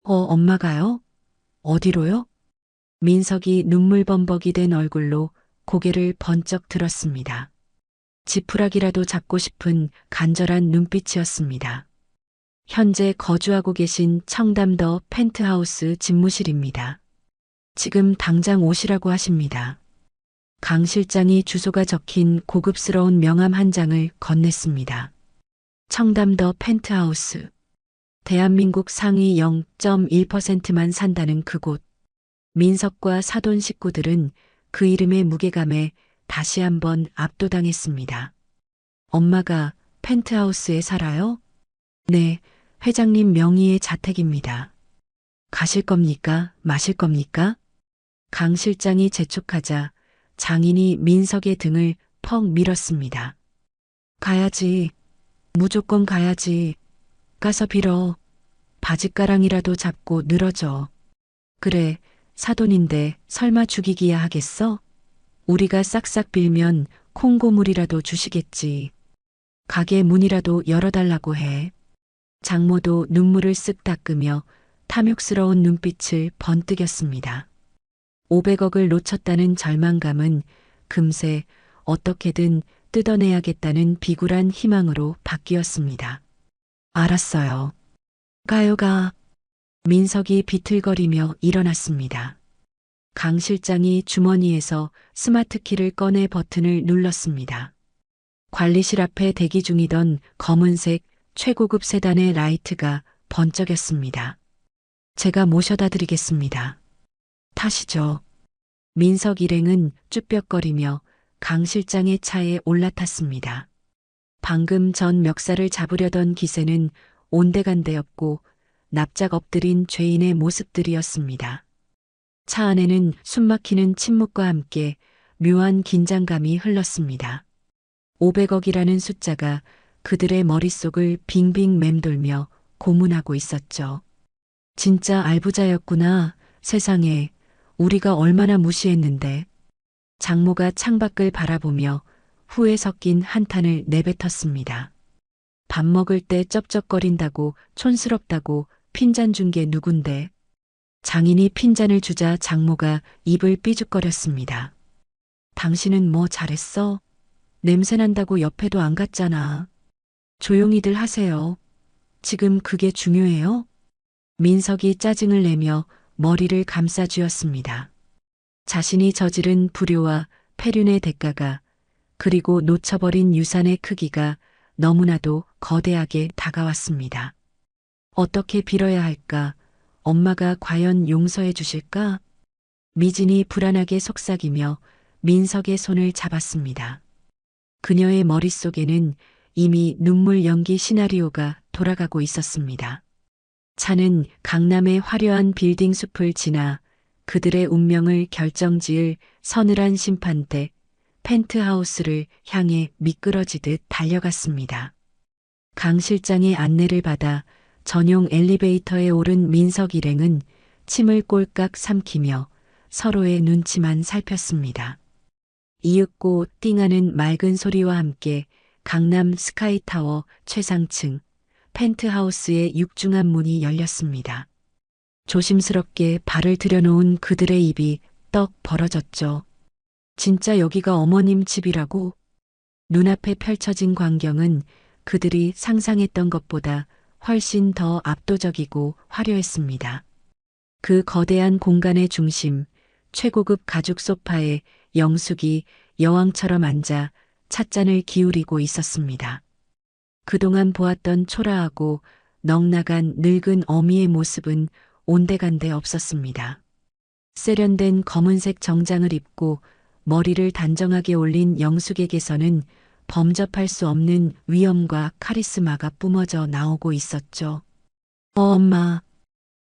엄마가요? 어디로요? 민석이 눈물범벅이 된 얼굴로 고개를 번쩍 들었습니다. 지푸라기라도 잡고 싶은 간절한 눈빛이었습니다. 현재 거주하고 계신 청담더 펜트하우스 집무실입니다. 지금 당장 오시라고 하십니다. 강 실장이 주소가 적힌 고급스러운 명함 한 장을 건넸습니다. 청담더 펜트하우스. 대한민국 상위 0.1%만 산다는 그곳. 민석과 사돈 식구들은 그 이름의 무게감에 다시 한번 압도당했습니다. 엄마가 펜트하우스에 살아요? 네, 회장님 명의의 자택입니다. 가실 겁니까? 마실 겁니까? 강 실장이 재촉하자 장인이 민석의 등을 퍽 밀었습니다. 가야지. 무조건 가야지. 가서 빌어. 바짓가랑이라도 잡고 늘어져. 그래, 사돈인데 설마 죽이기야 하겠어? 우리가 싹싹 빌면 콩고물이라도 주시겠지. 가게 문이라도 열어달라고 해. 장모도 눈물을 쓱 닦으며 탐욕스러운 눈빛을 번뜩였습니다. 500억을 놓쳤다는 절망감은 금세 어떻게든 뜯어내야겠다는 비굴한 희망으로 바뀌었습니다. 알았어요. 가요 가. 민석이 비틀거리며 일어났습니다. 강 실장이 주머니에서 스마트키를 꺼내 버튼을 눌렀습니다. 관리실 앞에 대기 중이던 검은색 최고급 세단의 라이트가 번쩍였습니다. 제가 모셔다 드리겠습니다. 타시죠. 민석 일행은 쭈뼛거리며 강 실장의 차에 올라탔습니다. 방금 전 멱살을 잡으려던 기세는 온데간데없고 납작 엎드린 죄인의 모습들이었습니다. 차 안에는 숨막히는 침묵과 함께 묘한 긴장감이 흘렀습니다. 500억이라는 숫자가 그들의 머릿속을 빙빙 맴돌며 고문하고 있었죠. 진짜 알부자였구나. 세상에, 우리가 얼마나 무시했는데. 장모가 창밖을 바라보며 후회 섞인 한탄을 내뱉었습니다. 밥 먹을 때 쩝쩝거린다고 촌스럽다고 핀잔 준 게 누군데. 장인이 핀잔을 주자 장모가 입을 삐죽거렸습니다. 당신은 뭐 잘했어? 냄새난다고 옆에도 안 갔잖아. 조용히들 하세요. 지금 그게 중요해요? 민석이 짜증을 내며 머리를 감싸쥐었습니다. 자신이 저지른 불효와 폐륜의 대가가 그리고 놓쳐버린 유산의 크기가 너무나도 거대하게 다가왔습니다. 어떻게 빌어야 할까? 엄마가 과연 용서해 주실까? 미진이 불안하게 속삭이며 민석의 손을 잡았습니다. 그녀의 머릿속에는 이미 눈물 연기 시나리오가 돌아가고 있었습니다. 차는 강남의 화려한 빌딩 숲을 지나 그들의 운명을 결정지을 서늘한 심판대 펜트하우스를 향해 미끄러지듯 달려갔습니다. 강 실장의 안내를 받아 전용 엘리베이터에 오른 민석 일행은 침을 꼴깍 삼키며 서로의 눈치만 살폈습니다. 이윽고 띵하는 맑은 소리와 함께 강남 스카이타워 최상층 펜트하우스의 육중한 문이 열렸습니다. 조심스럽게 발을 들여놓은 그들의 입이 떡 벌어졌죠. 진짜 여기가 어머님 집이라고? 눈앞에 펼쳐진 광경은 그들이 상상했던 것보다 훨씬 더 압도적이고 화려했습니다. 그 거대한 공간의 중심, 최고급 가죽 소파에 영숙이 여왕처럼 앉아 찻잔을 기울이고 있었습니다. 그동안 보았던 초라하고 넉나간 늙은 어미의 모습은 온데간데 없었습니다. 세련된 검은색 정장을 입고 머리를 단정하게 올린 영숙에게서는 범접할 수 없는 위엄과 카리스마가 뿜어져 나오고 있었죠. 엄마.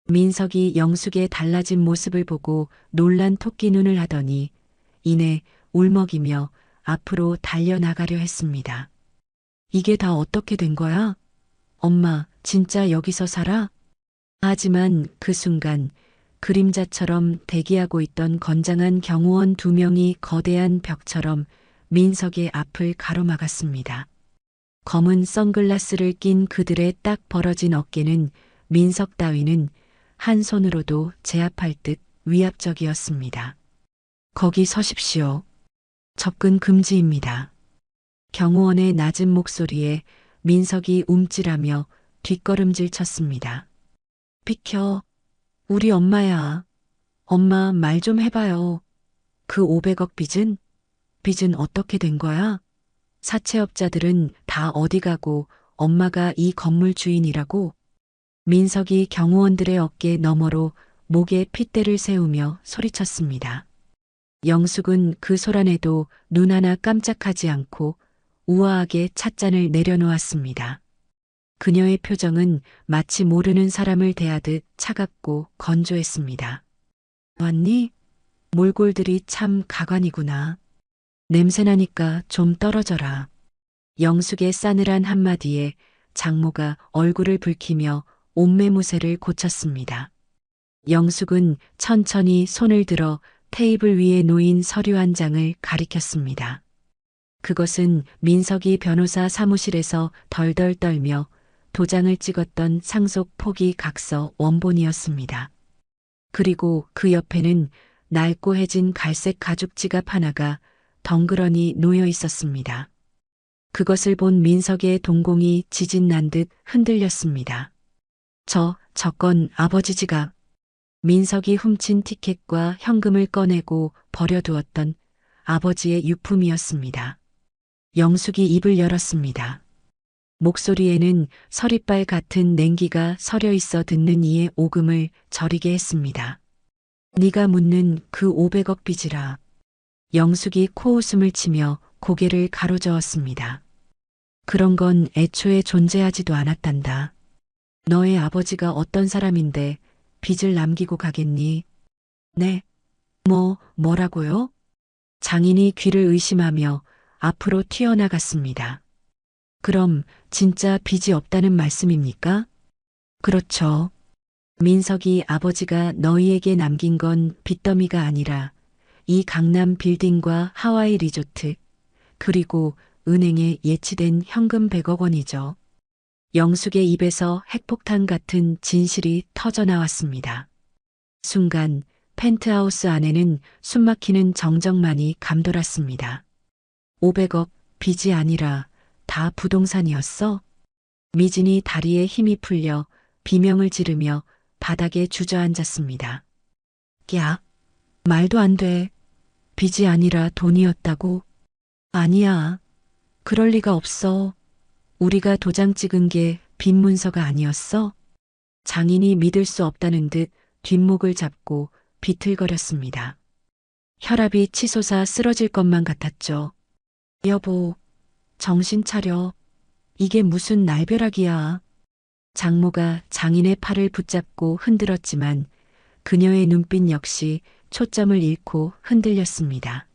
민석이 영숙의 달라진 모습을 보고 놀란 토끼 눈을 하더니 이내 울먹이며 앞으로 달려나가려 했습니다. 이게 다 어떻게 된 거야? 엄마, 진짜 여기서 살아? 하지만 그 순간 그림자처럼 대기하고 있던 건장한 경호원 2명이 거대한 벽처럼 민석의 앞을 가로막았습니다. 검은 선글라스를 낀 그들의 딱 벌어진 어깨는 민석 따위는 한 손으로도 제압할 듯 위압적이었습니다. 거기 서십시오. 접근 금지입니다. 경호원의 낮은 목소리에 민석이 움찔하며 뒷걸음질 쳤습니다. 비켜. 우리 엄마야. 엄마 말 좀 해봐요. 그 500억 빚은? 빚은 어떻게 된 거야? 사채업자들은 다 어디 가고 엄마가 이 건물 주인이라고? 민석이 경호원들의 어깨 너머로 목에 핏대를 세우며 소리쳤습니다. 영숙은 그 소란에도 눈 하나 깜짝하지 않고 우아하게 찻잔을 내려놓았습니다. 그녀의 표정은 마치 모르는 사람을 대하듯 차갑고 건조했습니다. 왔니? 몰골들이 참 가관이구나. 냄새나니까 좀 떨어져라. 영숙의 싸늘한 한마디에 장모가 얼굴을 붉히며 옷매무새를 고쳤습니다. 영숙은 천천히 손을 들어 테이블 위에 놓인 서류 한 장을 가리켰습니다. 그것은 민석이 변호사 사무실에서 덜덜 떨며 도장을 찍었던 상속 포기 각서 원본이었습니다. 그리고 그 옆에는 낡고해진 갈색 가죽 지갑 하나가 덩그러니 놓여 있었습니다. 그것을 본 민석의 동공이 지진난 듯 흔들렸습니다. 저건 아버지 지갑. 민석이 훔친 티켓과 현금을 꺼내고 버려두었던 아버지의 유품이었습니다. 영숙이 입을 열었습니다. 목소리에는 서리빨 같은 냉기가 서려 있어 듣는 이의 오금을 저리게 했습니다. 네가 묻는 그 500억 빚이라. 영숙이 코웃음을 치며 고개를 가로저었습니다. 그런 건 애초에 존재하지도 않았단다. 너의 아버지가 어떤 사람인데 빚을 남기고 가겠니? 네. 뭐라고요? 장인이 귀를 의심하며 앞으로 튀어나갔습니다. 그럼 진짜 빚이 없다는 말씀입니까? 그렇죠. 민석이 아버지가 너희에게 남긴 건 빚더미가 아니라 이 강남 빌딩과 하와이 리조트, 그리고 은행에 예치된 현금 100억 원이죠. 영숙의 입에서 핵폭탄 같은 진실이 터져나왔습니다. 순간 펜트하우스 안에는 숨막히는 정적만이 감돌았습니다. 500억 빚이 아니라 다 부동산이었어? 미진이 다리에 힘이 풀려 비명을 지르며 바닥에 주저앉았습니다. 야, 말도 안 돼. 빚이 아니라 돈이었다고? 아니야. 그럴 리가 없어. 우리가 도장 찍은 게 빚 문서가 아니었어? 장인이 믿을 수 없다는 듯 뒷목을 잡고 비틀거렸습니다. 혈압이 치솟아 쓰러질 것만 같았죠. 여보, 정신 차려. 이게 무슨 날벼락이야. 장모가 장인의 팔을 붙잡고 흔들었지만 그녀의 눈빛 역시 초점을 잃고 흔들렸습니다.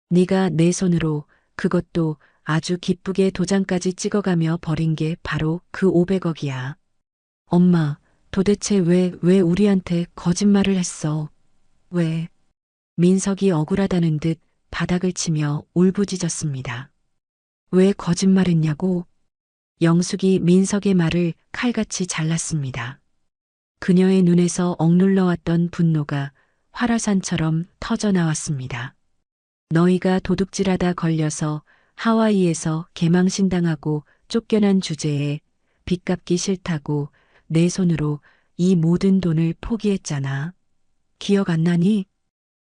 네가 내 손으로, 그것도 아주 기쁘게 도장까지 찍어가며 버린 게 바로 그 500억이야. 엄마, 도대체 왜 우리한테 거짓말을 했어? 왜? 민석이 억울하다는 듯 바닥을 치며 울부짖었습니다. 왜 거짓말했냐고? 영숙이 민석의 말을 칼같이 잘랐습니다. 그녀의 눈에서 억눌러왔던 분노가 활화산처럼 터져나왔습니다. 너희가 도둑질하다 걸려서 하와이에서 개망신당하고 쫓겨난 주제에 빚 갚기 싫다고 내 손으로 이 모든 돈을 포기했잖아. 기억 안 나니?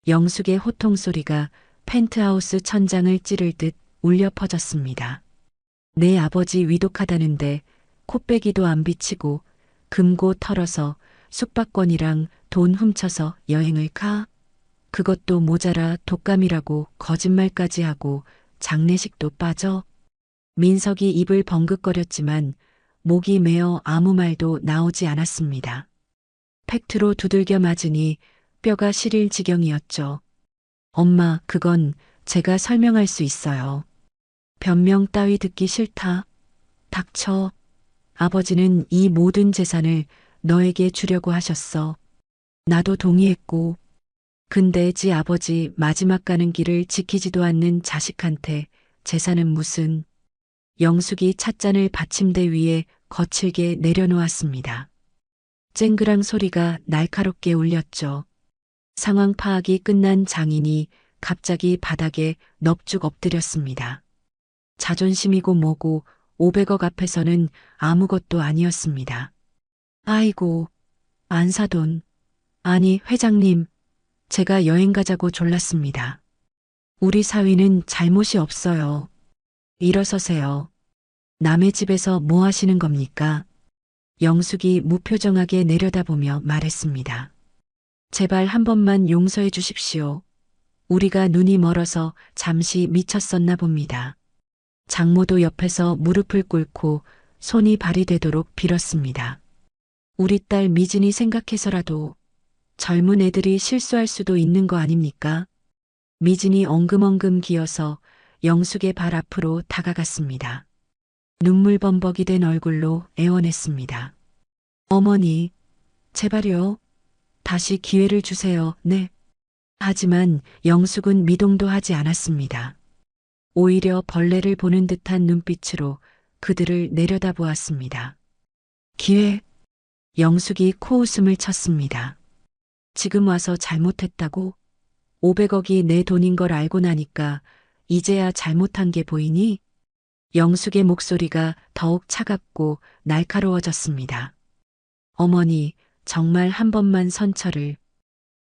영숙의 호통 소리가 펜트하우스 천장을 찌를 듯 울려 퍼졌습니다. 내 아버지 위독하다는데 코빼기도 안 비치고 금고 털어서 숙박권이랑 돈 훔쳐서 여행을 가? 그것도 모자라 독감이라고 거짓말까지 하고 장례식도 빠져? 민석이 입을 벙긋거렸지만 목이 메어 아무 말도 나오지 않았습니다. 팩트로 두들겨 맞으니 뼈가 시릴 지경이었죠. 엄마, 그건 제가 설명할 수 있어요. 변명 따위 듣기 싫다. 닥쳐. 아버지는 이 모든 재산을 너에게 주려고 하셨어. 나도 동의했고. 근데 지 아버지 마지막 가는 길을 지키지도 않는 자식한테 재산은 무슨. 영숙이 찻잔을 받침대 위에 거칠게 내려놓았습니다. 쨍그랑 소리가 날카롭게 울렸죠. 상황 파악이 끝난 장인이 갑자기 바닥에 넙죽 엎드렸습니다. 자존심이고 뭐고 500억 앞에서는 아무것도 아니었습니다. 아이고, 안사돈. 아니, 회장님, 제가 여행 가자고 졸랐습니다. 우리 사위는 잘못이 없어요. 일어서세요. 남의 집에서 뭐 하시는 겁니까? 영숙이 무표정하게 내려다보며 말했습니다. 제발 한 번만 용서해 주십시오. 우리가 눈이 멀어서 잠시 미쳤었나 봅니다. 장모도 옆에서 무릎을 꿇고 손이 발이 되도록 빌었습니다. 우리 딸 미진이 생각해서라도 젊은 애들이 실수할 수도 있는 거 아닙니까? 미진이 엉금엉금 기어서 영숙의 발 앞으로 다가갔습니다. 눈물 범벅이 된 얼굴로 애원했습니다. 어머니, 제발요. 다시 기회를 주세요. 네. 하지만 영숙은 미동도 하지 않았습니다. 오히려 벌레를 보는 듯한 눈빛으로 그들을 내려다보았습니다. 기회? 영숙이 코웃음을 쳤습니다. 지금 와서 잘못했다고? 500억이 내 돈인 걸 알고 나니까 이제야 잘못한 게 보이니? 영숙의 목소리가 더욱 차갑고 날카로워졌습니다. 어머니, 정말 한 번만 선처를.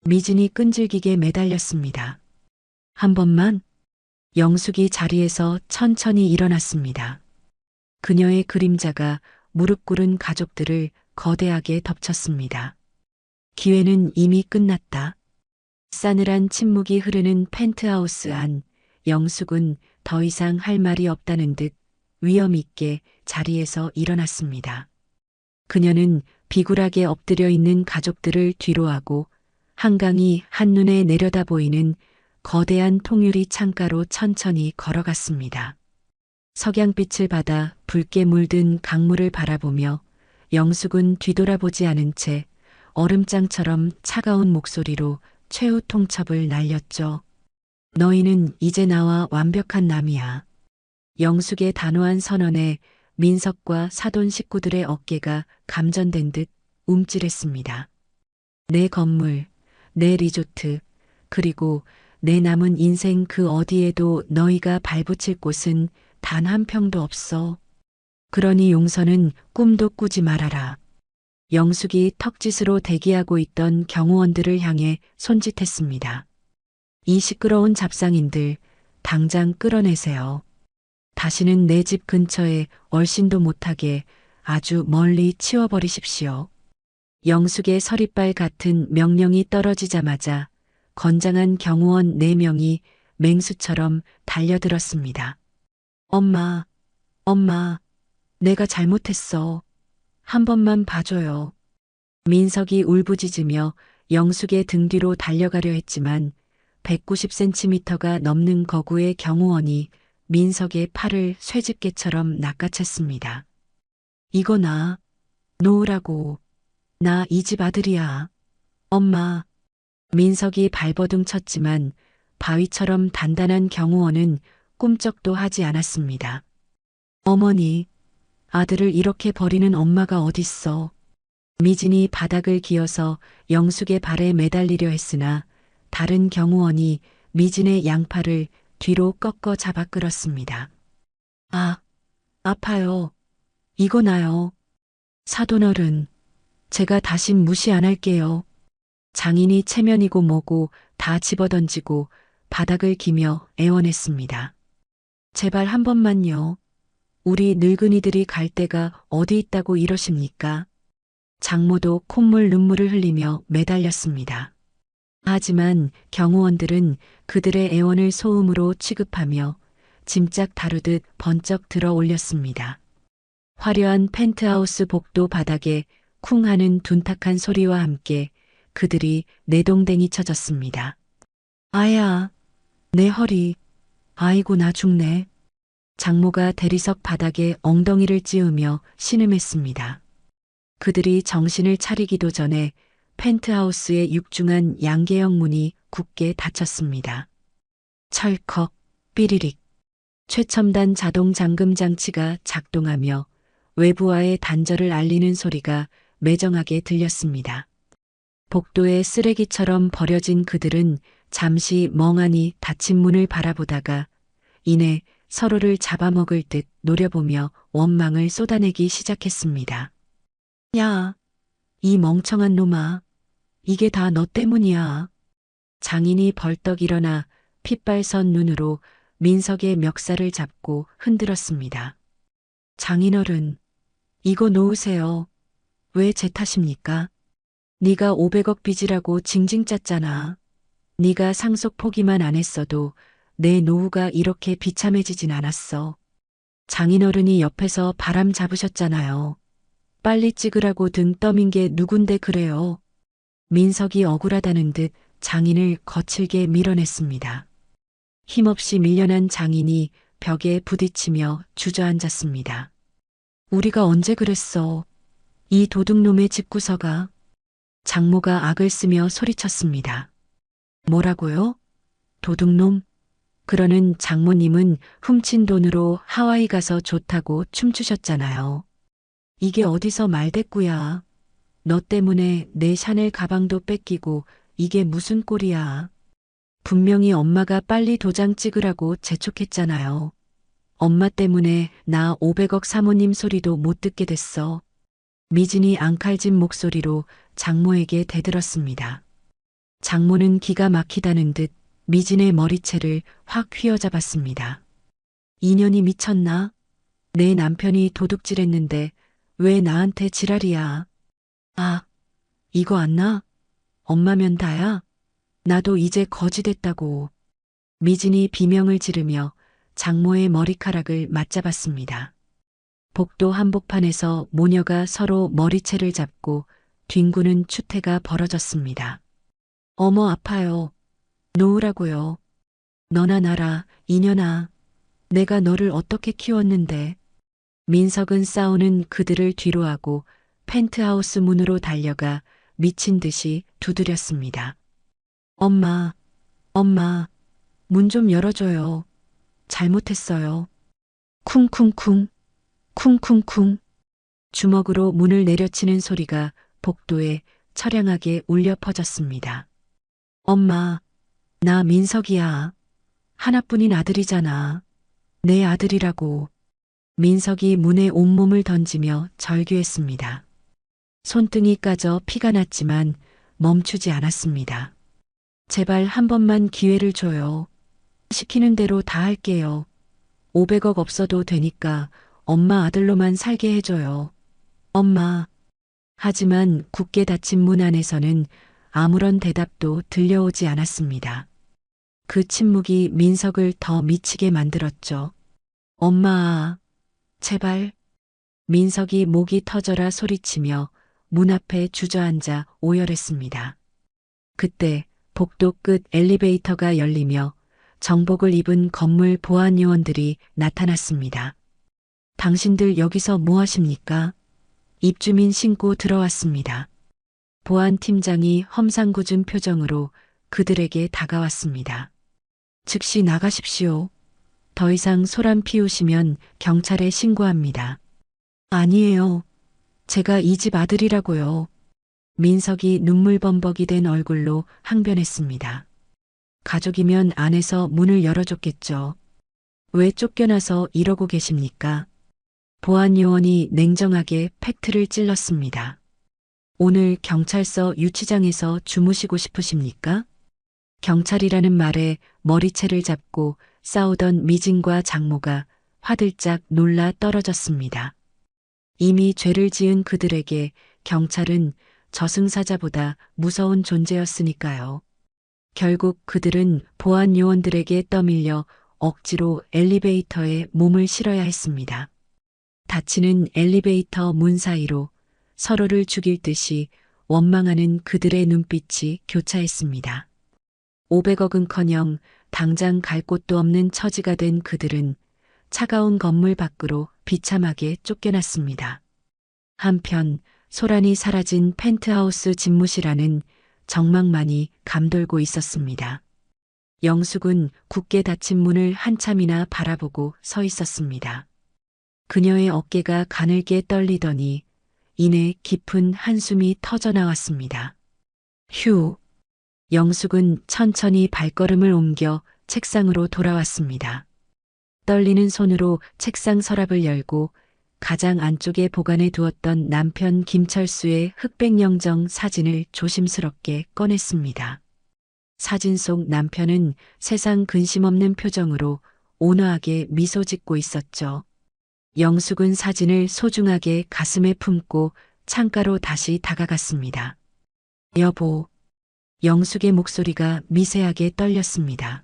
미진이 끈질기게 매달렸습니다. 한 번만? 영숙이 자리에서 천천히 일어났습니다. 그녀의 그림자가 무릎 꿇은 가족들을 거대하게 덮쳤습니다. 기회는 이미 끝났다. 싸늘한 침묵이 흐르는 펜트하우스 안, 영숙은 더 이상 할 말이 없다는 듯 위험 있게 자리에서 일어났습니다. 그녀는 비굴하게 엎드려 있는 가족들을 뒤로하고 한강이 한눈에 내려다 보이는 거대한 통유리 창가로 천천히 걸어갔습니다. 석양빛을 받아 붉게 물든 강물을 바라보며 영숙은 뒤돌아보지 않은 채 얼음장처럼 차가운 목소리로 최후 통첩을 날렸죠. 너희는 이제 나와 완벽한 남이야. 영숙의 단호한 선언에 민석과 사돈 식구들의 어깨가 감전된 듯 움찔했습니다. 내 건물, 내 리조트, 그리고 내 남은 인생 그 어디에도 너희가 발붙일 곳은 단 한 평도 없어. 그러니 용서는 꿈도 꾸지 말아라. 영숙이 턱짓으로 대기하고 있던 경호원들을 향해 손짓했습니다. 이 시끄러운 잡상인들 당장 끌어내세요. 다시는 내 집 근처에 얼씬도 못하게 아주 멀리 치워버리십시오. 영숙의 서리발 같은 명령이 떨어지자마자 건장한 경호원 4명이 맹수처럼 달려들었습니다. 엄마, 엄마, 내가 잘못했어. 한 번만 봐줘요. 민석이 울부짖으며 영숙의 등 뒤로 달려가려 했지만 190cm가 넘는 거구의 경호원이 민석의 팔을 쇠집게처럼 낚아챘습니다. 이거 나, 놓으라고. 나 이 집 아들이야. 엄마. 민석이 발버둥 쳤지만 바위처럼 단단한 경호원은 꿈쩍도 하지 않았습니다. 어머니, 아들을 이렇게 버리는 엄마가 어딨어. 미진이 바닥을 기어서 영숙의 발에 매달리려 했으나 다른 경호원이 미진의 양팔을 뒤로 꺾어 잡아 끌었습니다. 아, 아파요. 이거 나요. 사돈어른, 제가 다신 무시 안 할게요. 장인이 체면이고 뭐고 다 집어던지고 바닥을 기며 애원했습니다. 제발 한 번만요. 우리 늙은이들이 갈 데가 어디 있다고 이러십니까? 장모도 콧물 눈물을 흘리며 매달렸습니다. 하지만 경호원들은 그들의 애원을 소음으로 취급하며 짐짝 다루듯 번쩍 들어 올렸습니다. 화려한 펜트하우스 복도 바닥에 쿵 하는 둔탁한 소리와 함께 그들이 내동댕이 쳐졌습니다. 아야, 내 허리. 아이고 나 죽네. 장모가 대리석 바닥에 엉덩이를 찌우며 신음했습니다. 그들이 정신을 차리기도 전에 펜트하우스의 육중한 양계형 문이 굳게 닫혔습니다. 철컥, 삐리릭. 최첨단 자동 잠금 장치가 작동하며 외부와의 단절을 알리는 소리가 매정하게 들렸습니다. 복도에 쓰레기처럼 버려진 그들은 잠시 멍하니 닫힌 문을 바라보다가 이내 서로를 잡아먹을 듯 노려보며 원망을 쏟아내기 시작했습니다. 야, 이 멍청한 놈아. 이게 다 너 때문이야. 장인이 벌떡 일어나 핏발선 눈으로 민석의 멱살을 잡고 흔들었습니다. 장인어른, 이거 놓으세요. 왜 제 탓입니까? 네가 500억 빚이라고 징징 짰잖아. 네가 상속 포기만 안 했어도 내 노후가 이렇게 비참해지진 않았어. 장인어른이 옆에서 바람 잡으셨잖아요. 빨리 찍으라고 등 떠민 게 누군데 그래요. 민석이 억울하다는 듯 장인을 거칠게 밀어냈습니다. 힘없이 밀려난 장인이 벽에 부딪히며 주저앉았습니다. 우리가 언제 그랬어. 이 도둑놈의 집구서가. 장모가 악을 쓰며 소리쳤습니다. 뭐라고요? 도둑놈? 그러는 장모님은 훔친 돈으로 하와이 가서 좋다고 춤추셨잖아요. 이게 어디서 말대꾸야. 너 때문에 내 샤넬 가방도 뺏기고 이게 무슨 꼴이야. 분명히 엄마가 빨리 도장 찍으라고 재촉했잖아요. 엄마 때문에 나 500억 사모님 소리도 못 듣게 됐어. 미진이 앙칼진 목소리로 장모에게 대들었습니다. 장모는 기가 막히다는 듯 미진의 머리채를 확 휘어잡았습니다. 인연이 미쳤나? 내 남편이 도둑질했는데 왜 나한테 지랄이야? 아, 이거 안 나? 엄마면 다야? 나도 이제 거지 됐다고. 미진이 비명을 지르며 장모의 머리카락을 맞잡았습니다. 복도 한복판에서 모녀가 서로 머리채를 잡고 뒹구는 추태가 벌어졌습니다. 어머 아파요. 놓으라고요. 너나 나라 이년아. 내가 너를 어떻게 키웠는데. 민석은 싸우는 그들을 뒤로하고 펜트하우스 문으로 달려가 미친 듯이 두드렸습니다. 엄마, 엄마, 문 좀 열어줘요. 잘못했어요. 쿵쿵쿵, 쿵쿵쿵. 주먹으로 문을 내려치는 소리가 복도에 처량하게 울려 퍼졌습니다. 엄마, 나 민석이야. 하나뿐인 아들이잖아. 내 아들이라고. 민석이 문에 온몸을 던지며 절규했습니다. 손등이 까져 피가 났지만 멈추지 않았습니다. 제발 한 번만 기회를 줘요. 시키는 대로 다 할게요. 500억 없어도 되니까 엄마 아들로만 살게 해줘요. 엄마. 하지만 굳게 닫힌 문 안에서는 아무런 대답도 들려오지 않았습니다. 그 침묵이 민석을 더 미치게 만들었죠. 엄마, 제발. 민석이 목이 터져라 소리치며 문 앞에 주저앉아 오열했습니다. 그때 복도 끝 엘리베이터가 열리며 정복을 입은 건물 보안 요원들이 나타났습니다. 당신들 여기서 뭐 하십니까? 입주민 신고 들어왔습니다. 보안 팀장이 험상궂은 표정으로 그들에게 다가왔습니다. 즉시 나가십시오. 더 이상 소란 피우시면 경찰에 신고합니다. 아니에요. 제가 이 집 아들이라고요. 민석이 눈물범벅이 된 얼굴로 항변했습니다. 가족이면 안에서 문을 열어줬겠죠. 왜 쫓겨나서 이러고 계십니까? 보안 요원이 냉정하게 팩트를 찔렀습니다. 오늘 경찰서 유치장에서 주무시고 싶으십니까? 경찰이라는 말에 머리채를 잡고 싸우던 미진과 장모가 화들짝 놀라 떨어졌습니다. 이미 죄를 지은 그들에게 경찰은 저승사자보다 무서운 존재였으니까요. 결국 그들은 보안 요원들에게 떠밀려 억지로 엘리베이터에 몸을 실어야 했습니다. 닫히는 엘리베이터 문 사이로 서로를 죽일 듯이 원망하는 그들의 눈빛이 교차했습니다. 500억은커녕 당장 갈 곳도 없는 처지가 된 그들은 차가운 건물 밖으로 비참하게 쫓겨났습니다. 한편 소란이 사라진 펜트하우스 집무실 안은 정막만이 감돌고 있었습니다. 영숙은 굳게 닫힌 문을 한참이나 바라보고 서 있었습니다. 그녀의 어깨가 가늘게 떨리더니 이내 깊은 한숨이 터져나왔습니다. 휴. 영숙은 천천히 발걸음을 옮겨 책상으로 돌아왔습니다. 떨리는 손으로 책상 서랍을 열고 가장 안쪽에 보관해 두었던 남편 김철수의 흑백영정 사진을 조심스럽게 꺼냈습니다. 사진 속 남편은 세상 근심 없는 표정으로 온화하게 미소 짓고 있었죠. 영숙은 사진을 소중하게 가슴에 품고 창가로 다시 다가갔습니다. 여보. 영숙의 목소리가 미세하게 떨렸습니다.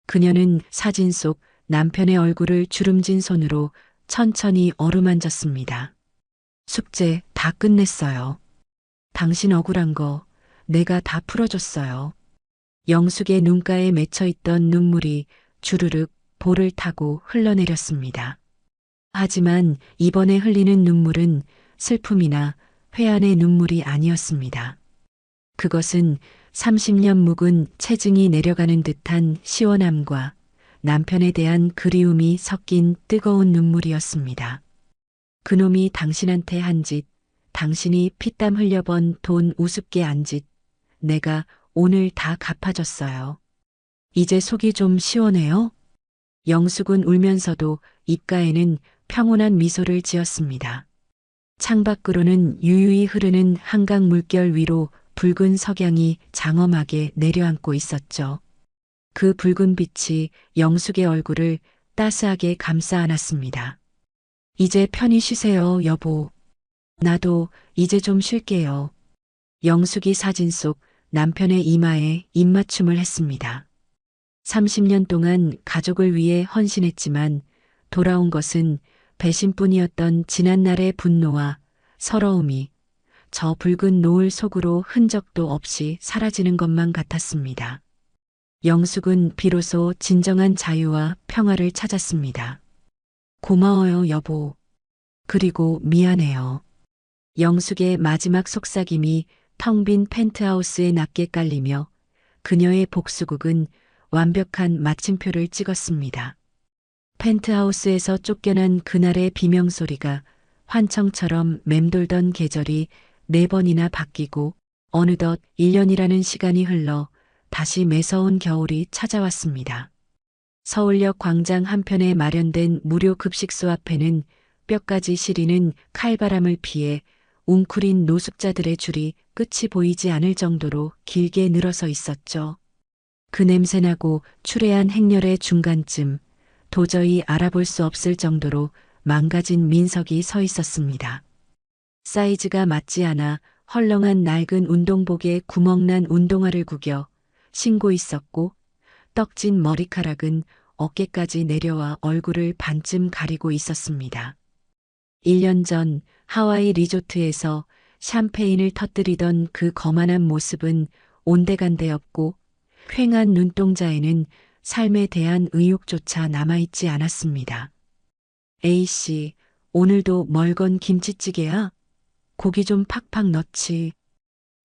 그녀는 사진 속 남편의 얼굴을 주름진 손으로 천천히 어루만졌습니다. 숙제 다 끝냈어요. 당신 억울한 거 내가 다 풀어줬어요. 영숙의 눈가에 맺혀있던 눈물이 주르륵 볼을 타고 흘러내렸습니다. 하지만 이번에 흘리는 눈물은 슬픔이나 회한의 눈물이 아니었습니다. 그것은 30년 묵은 체증이 내려가는 듯한 시원함과 남편에 대한 그리움이 섞인 뜨거운 눈물이었습니다. 그놈이 당신한테 한 짓, 당신이 피땀 흘려번 돈 우습게 안 짓, 내가 오늘 다 갚아줬어요. 이제 속이 좀 시원해요? 영숙은 울면서도 입가에는 평온한 미소를 지었습니다. 창밖으로는 유유히 흐르는 한강 물결 위로 붉은 석양이 장엄하게 내려앉고 있었죠. 그 붉은 빛이 영숙의 얼굴을 따스하게 감싸 안았습니다. 이제 편히 쉬세요, 여보. 나도 이제 좀 쉴게요. 영숙이 사진 속 남편의 이마에 입맞춤을 했습니다. 30년 동안 가족을 위해 헌신했지만 돌아온 것은 배신뿐이었던 지난날의 분노와 서러움이 저 붉은 노을 속으로 흔적도 없이 사라지는 것만 같았습니다. 영숙은 비로소 진정한 자유와 평화를 찾았습니다. 고마워요, 여보. 그리고 미안해요. 영숙의 마지막 속삭임이 텅 빈 펜트하우스에 낮게 깔리며 그녀의 복수극은 완벽한 마침표를 찍었습니다. 펜트하우스에서 쫓겨난 그날의 비명소리가 환청처럼 맴돌던 계절이 4번이나 바뀌고 어느덧 1년이라는 시간이 흘러 다시 매서운 겨울이 찾아왔습니다. 서울역 광장 한편에 마련된 무료 급식소 앞에는 뼈까지 시리는 칼바람을 피해 웅크린 노숙자들의 줄이 끝이 보이지 않을 정도로 길게 늘어서 있었죠. 그 냄새나고 추레한 행렬의 중간쯤 도저히 알아볼 수 없을 정도로 망가진 민석이 서 있었습니다. 사이즈가 맞지 않아 헐렁한 낡은 운동복에 구멍난 운동화를 구겨 신고 있었고 떡진 머리카락은 어깨까지 내려와 얼굴을 반쯤 가리고 있었습니다. 1년 전 하와이 리조트에서 샴페인을 터뜨리던 그 거만한 모습은 온데간데 없고 휑한 눈동자에는 삶에 대한 의욕조차 남아있지 않았습니다. A씨, 오늘도 멀건 김치찌개야? 고기 좀 팍팍 넣지.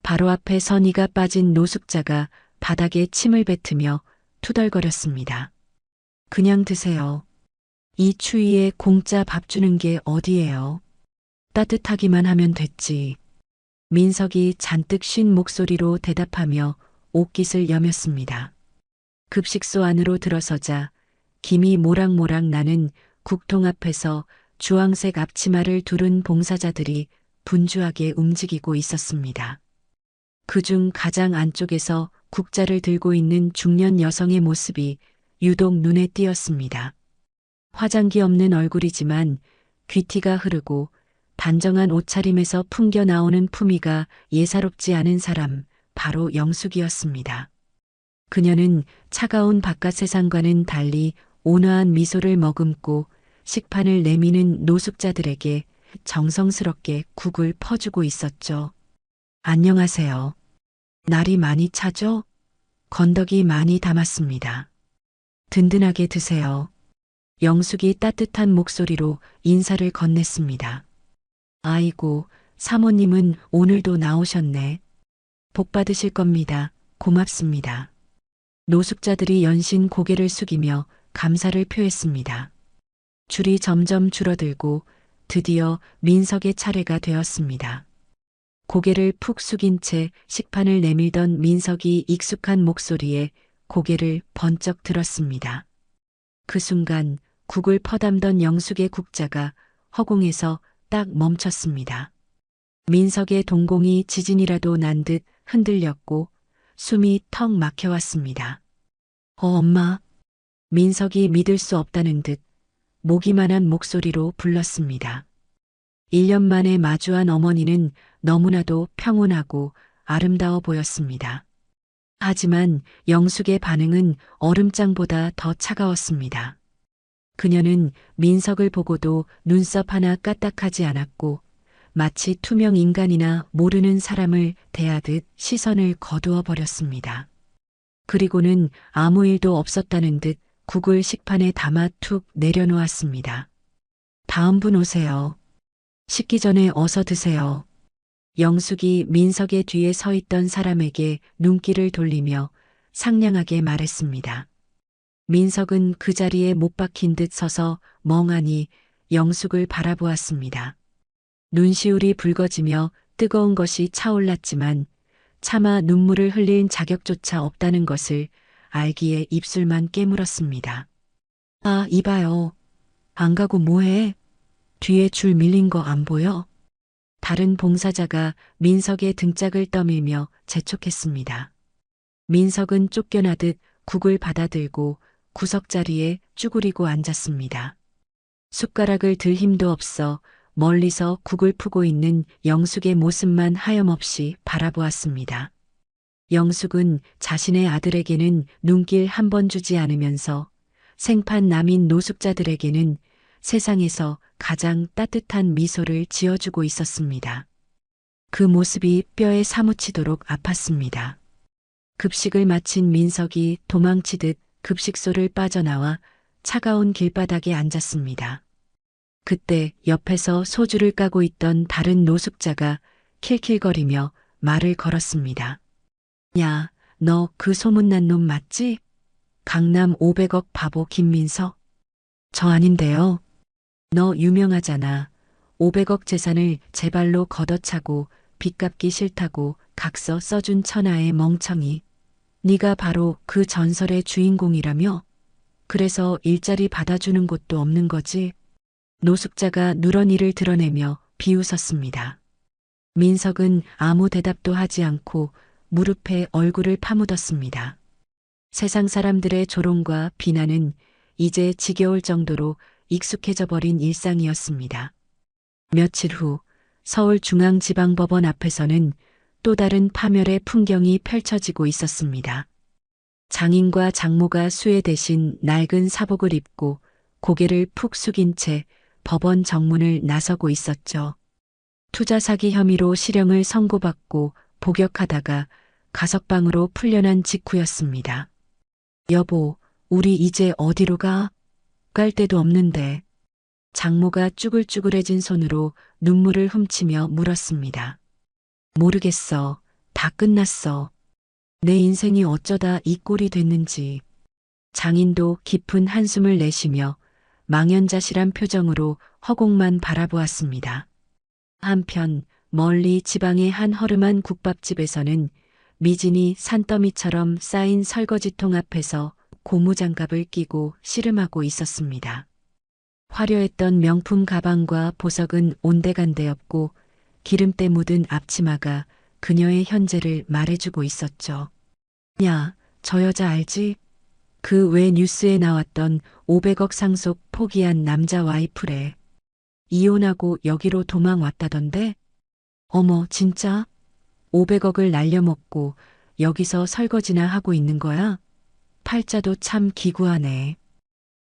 바로 앞에 선의가 빠진 노숙자가 바닥에 침을 뱉으며 투덜거렸습니다. 그냥 드세요. 이 추위에 공짜 밥 주는 게 어디예요? 따뜻하기만 하면 됐지. 민석이 잔뜩 쉰 목소리로 대답하며 옷깃을 여몄습니다. 급식소 안으로 들어서자 김이 모락모락 나는 국통 앞에서 주황색 앞치마를 두른 봉사자들이 분주하게 움직이고 있었습니다. 그중 가장 안쪽에서 국자를 들고 있는 중년 여성의 모습이 유독 눈에 띄었습니다. 화장기 없는 얼굴이지만 귀티가 흐르고 단정한 옷차림에서 풍겨 나오는 품위가 예사롭지 않은 사람, 바로 영숙이었습니다. 그녀는 차가운 바깥 세상과는 달리 온화한 미소를 머금고 식판을 내미는 노숙자들에게 정성스럽게 국을 퍼주고 있었죠. 안녕하세요. 날이 많이 차죠? 건더기 많이 담았습니다. 든든하게 드세요. 영숙이 따뜻한 목소리로 인사를 건넸습니다. 아이고, 사모님은 오늘도 나오셨네. 복 받으실 겁니다. 고맙습니다. 노숙자들이 연신 고개를 숙이며 감사를 표했습니다. 줄이 점점 줄어들고 드디어 민석의 차례가 되었습니다. 고개를 푹 숙인 채 식판을 내밀던 민석이 익숙한 목소리에 고개를 번쩍 들었습니다. 그 순간 국을 퍼담던 영숙의 국자가 허공에서 딱 멈췄습니다. 민석의 동공이 지진이라도 난 듯 흔들렸고 숨이 턱 막혀왔습니다. 엄마. 민석이 믿을 수 없다는 듯 모기만한 목소리로 불렀습니다. 1년 만에 마주한 어머니는 너무나도 평온하고 아름다워 보였습니다. 하지만 영숙의 반응은 얼음장보다 더 차가웠습니다. 그녀는 민석을 보고도 눈썹 하나 까딱하지 않았고 마치 투명 인간이나 모르는 사람을 대하듯 시선을 거두어 버렸습니다. 그리고는 아무 일도 없었다는 듯 국을 식판에 담아 툭 내려놓았습니다. 다음 분 오세요. 식기 전에 어서 드세요. 영숙이 민석의 뒤에 서 있던 사람에게 눈길을 돌리며 상냥하게 말했습니다. 민석은 그 자리에 못 박힌 듯 서서 멍하니 영숙을 바라보았습니다. 눈시울이 붉어지며 뜨거운 것이 차올랐지만 차마 눈물을 흘릴 자격조차 없다는 것을 알기에 입술만 깨물었습니다. 아, 이봐요. 안 가고 뭐해? 뒤에 줄 밀린 거 안 보여? 다른 봉사자가 민석의 등짝을 떠밀며 재촉했습니다. 민석은 쫓겨나듯 국을 받아들고 구석자리에 쭈그리고 앉았습니다. 숟가락을 들 힘도 없어 멀리서 국을 푸고 있는 영숙의 모습만 하염없이 바라보았습니다. 영숙은 자신의 아들에게는 눈길 한 번 주지 않으면서 생판 남인 노숙자들에게는 세상에서 가장 따뜻한 미소를 지어주고 있었습니다. 그 모습이 뼈에 사무치도록 아팠습니다. 급식을 마친 민석이 도망치듯 급식소를 빠져나와 차가운 길바닥에 앉았습니다. 그때 옆에서 소주를 까고 있던 다른 노숙자가 킬킬거리며 말을 걸었습니다. 야, 너 그 소문난 놈 맞지? 강남 500억 바보 김민석? 저 아닌데요. 너 유명하잖아. 500억 재산을 제 발로 걷어차고 빚 갚기 싫다고 각서 써준 천하의 멍청이. 네가 바로 그 전설의 주인공이라며? 그래서 일자리 받아주는 곳도 없는 거지? 노숙자가 누런 이를 드러내며 비웃었습니다. 민석은 아무 대답도 하지 않고 무릎에 얼굴을 파묻었습니다. 세상 사람들의 조롱과 비난은 이제 지겨울 정도로 익숙해져 버린 일상이었습니다. 며칠 후 서울중앙지방법원 앞에서는 또 다른 파멸의 풍경이 펼쳐지고 있었습니다. 장인과 장모가 수에 대신 낡은 사복을 입고 고개를 푹 숙인 채 법원 정문을 나서고 있었죠. 투자 사기 혐의로 실형을 선고받고 복역하다가 가석방으로 풀려난 직후였습니다. 여보, 우리 이제 어디로 가? 갈 데도 없는데. 장모가 쭈글쭈글해진 손으로 눈물을 훔치며 물었습니다. 모르겠어. 다 끝났어. 내 인생이 어쩌다 이 꼴이 됐는지. 장인도 깊은 한숨을 내쉬며 망연자실한 표정으로 허공만 바라보았습니다. 한편 멀리 지방의 한 허름한 국밥집에서는 미진이 산더미처럼 쌓인 설거지통 앞에서 고무장갑을 끼고 씨름하고 있었습니다. 화려했던 명품 가방과 보석은 온데간데 없고 기름때 묻은 앞치마가 그녀의 현재를 말해주고 있었죠. 야, 저 여자 알지? 그 외 뉴스에 나왔던 500억 상속 포기한 남자 와이프래. 이혼하고 여기로 도망 왔다던데? 어머, 진짜? 500억을 날려먹고 여기서 설거지나 하고 있는 거야? 팔자도 참 기구하네.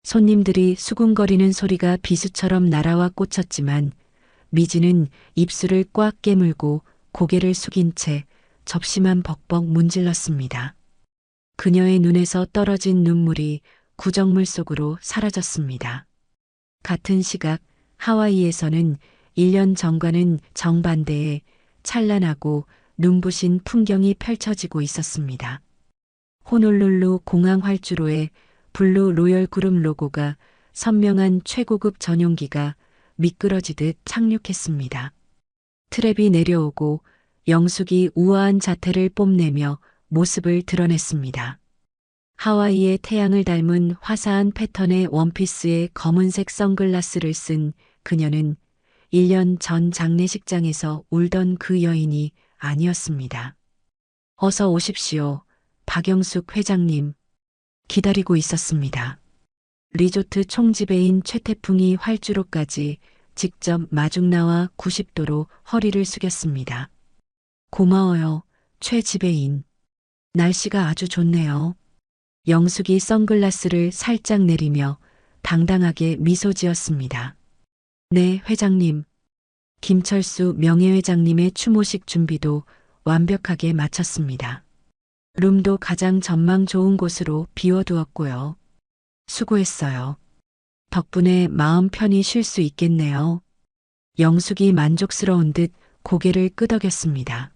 손님들이 수군거리는 소리가 비수처럼 날아와 꽂혔지만 미지는 입술을 꽉 깨물고 고개를 숙인 채 접시만 벅벅 문질렀습니다. 그녀의 눈에서 떨어진 눈물이 구정물 속으로 사라졌습니다. 같은 시각 하와이에서는 1년 전과는 정반대의 찬란하고 눈부신 풍경이 펼쳐지고 있었습니다. 호놀룰루 공항 활주로에 블루 로열 그룹 로고가 선명한 최고급 전용기가 미끄러지듯 착륙했습니다. 트랩이 내려오고 영숙이 우아한 자태를 뽐내며 모습을 드러냈습니다. 하와이의 태양을 닮은 화사한 패턴의 원피스에 검은색 선글라스를 쓴 그녀는 1년 전 장례식장에서 울던 그 여인이 아니었습니다. 어서 오십시오. 박영숙 회장님. 기다리고 있었습니다. 리조트 총지배인 최태풍이 활주로까지 직접 마중 나와 90도로 허리를 숙였습니다. 고마워요, 최 지배인. 날씨가 아주 좋네요. 영숙이 선글라스를 살짝 내리며 당당하게 미소 지었습니다. 네, 회장님. 김철수 명예회장님의 추모식 준비도 완벽하게 마쳤습니다. 룸도 가장 전망 좋은 곳으로 비워두었고요. 수고했어요. 덕분에 마음 편히 쉴 수 있겠네요. 영숙이 만족스러운 듯 고개를 끄덕였습니다.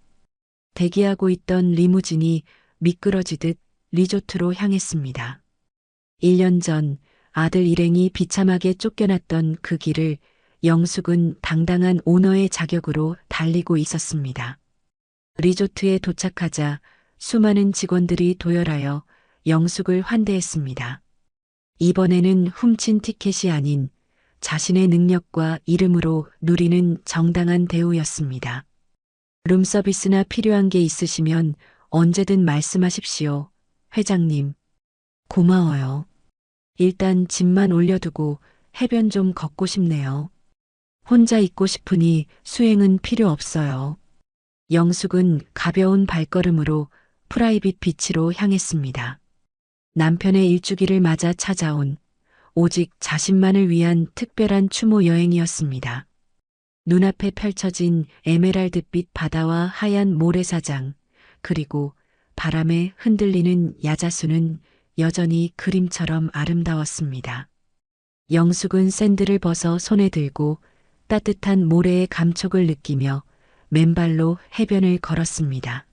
대기하고 있던 리무진이 미끄러지듯 리조트로 향했습니다. 1년 전 아들 일행이 비참하게 쫓겨났던 그 길을 영숙은 당당한 오너의 자격으로 달리고 있었습니다. 리조트에 도착하자 수많은 직원들이 도열하여 영숙을 환대했습니다. 이번에는 훔친 티켓이 아닌 자신의 능력과 이름으로 누리는 정당한 대우였습니다. 룸서비스나 필요한 게 있으시면 언제든 말씀하십시오, 회장님. 고마워요. 일단 짐만 올려두고 해변 좀 걷고 싶네요. 혼자 있고 싶으니 수행은 필요 없어요. 영숙은 가벼운 발걸음으로 프라이빗 비치로 향했습니다. 남편의 일주기를 맞아 찾아온 오직 자신만을 위한 특별한 추모 여행이었습니다. 눈앞에 펼쳐진 에메랄드빛 바다와 하얀 모래사장, 그리고 바람에 흔들리는 야자수는 여전히 그림처럼 아름다웠습니다. 영숙은 샌들을 벗어 손에 들고 따뜻한 모래의 감촉을 느끼며 맨발로 해변을 걸었습니다.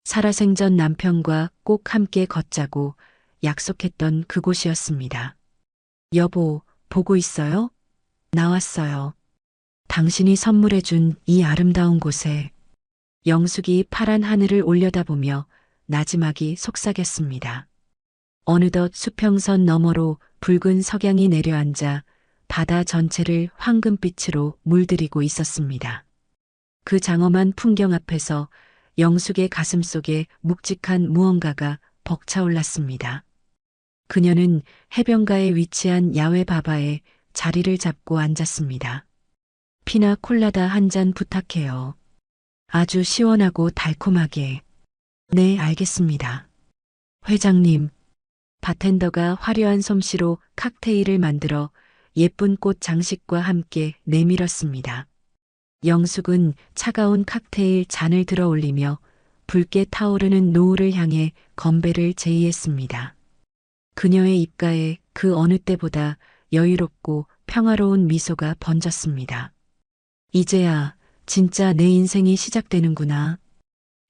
살아생전 남편과 꼭 함께 걷자고 약속했던 그곳이었습니다. 여보, 보고 있어요? 나왔어요. 당신이 선물해준 이 아름다운 곳에. 영숙이 파란 하늘을 올려다보며 나지막이 속삭였습니다. 어느덧 수평선 너머로 붉은 석양이 내려앉아 바다 전체를 황금빛으로 물들이고 있었습니다. 그 장엄한 풍경 앞에서 영숙의 가슴 속에 묵직한 무언가가 벅차올랐습니다. 그녀는 해변가에 위치한 야외 바바에 자리를 잡고 앉았습니다. 피나 콜라다 한 잔 부탁해요. 아주 시원하고 달콤하게. 네, 알겠습니다. 회장님. 바텐더가 화려한 솜씨로 칵테일을 만들어 예쁜 꽃 장식과 함께 내밀었습니다. 영숙은 차가운 칵테일 잔을 들어 올리며 붉게 타오르는 노을을 향해 건배를 제의했습니다. 그녀의 입가에 그 어느 때보다 여유롭고 평화로운 미소가 번졌습니다. 이제야 진짜 내 인생이 시작되는구나.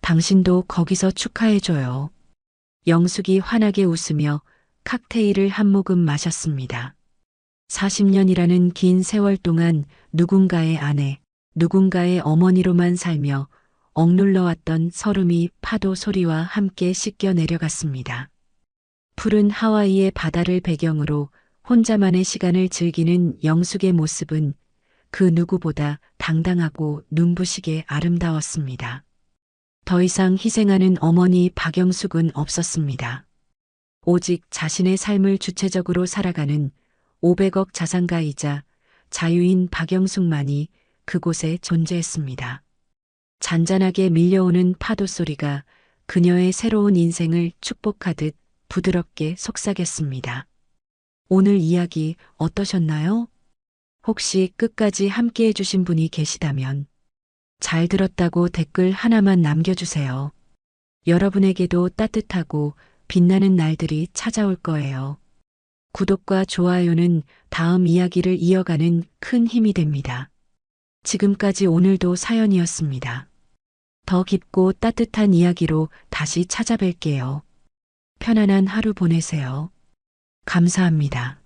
당신도 거기서 축하해줘요. 영숙이 환하게 웃으며 칵테일을 한 모금 마셨습니다. 40년이라는 긴 세월 동안 누군가의 아내, 누군가의 어머니로만 살며 억눌러왔던 서름이 파도 소리와 함께 씻겨 내려갔습니다. 푸른 하와이의 바다를 배경으로 혼자만의 시간을 즐기는 영숙의 모습은 그 누구보다 당당하고 눈부시게 아름다웠습니다. 더 이상 희생하는 어머니 박영숙은 없었습니다. 오직 자신의 삶을 주체적으로 살아가는 500억 자산가이자 자유인 박영숙만이 그곳에 존재했습니다. 잔잔하게 밀려오는 파도 소리가 그녀의 새로운 인생을 축복하듯 부드럽게 속삭였습니다. 오늘 이야기 어떠셨나요? 혹시 끝까지 함께 해주신 분이 계시다면 잘 들었다고 댓글 하나만 남겨주세요. 여러분에게도 따뜻하고 빛나는 날들이 찾아올 거예요. 구독과 좋아요는 다음 이야기를 이어가는 큰 힘이 됩니다. 지금까지 오늘도 사연이었습니다. 더 깊고 따뜻한 이야기로 다시 찾아뵐게요. 편안한 하루 보내세요. 감사합니다.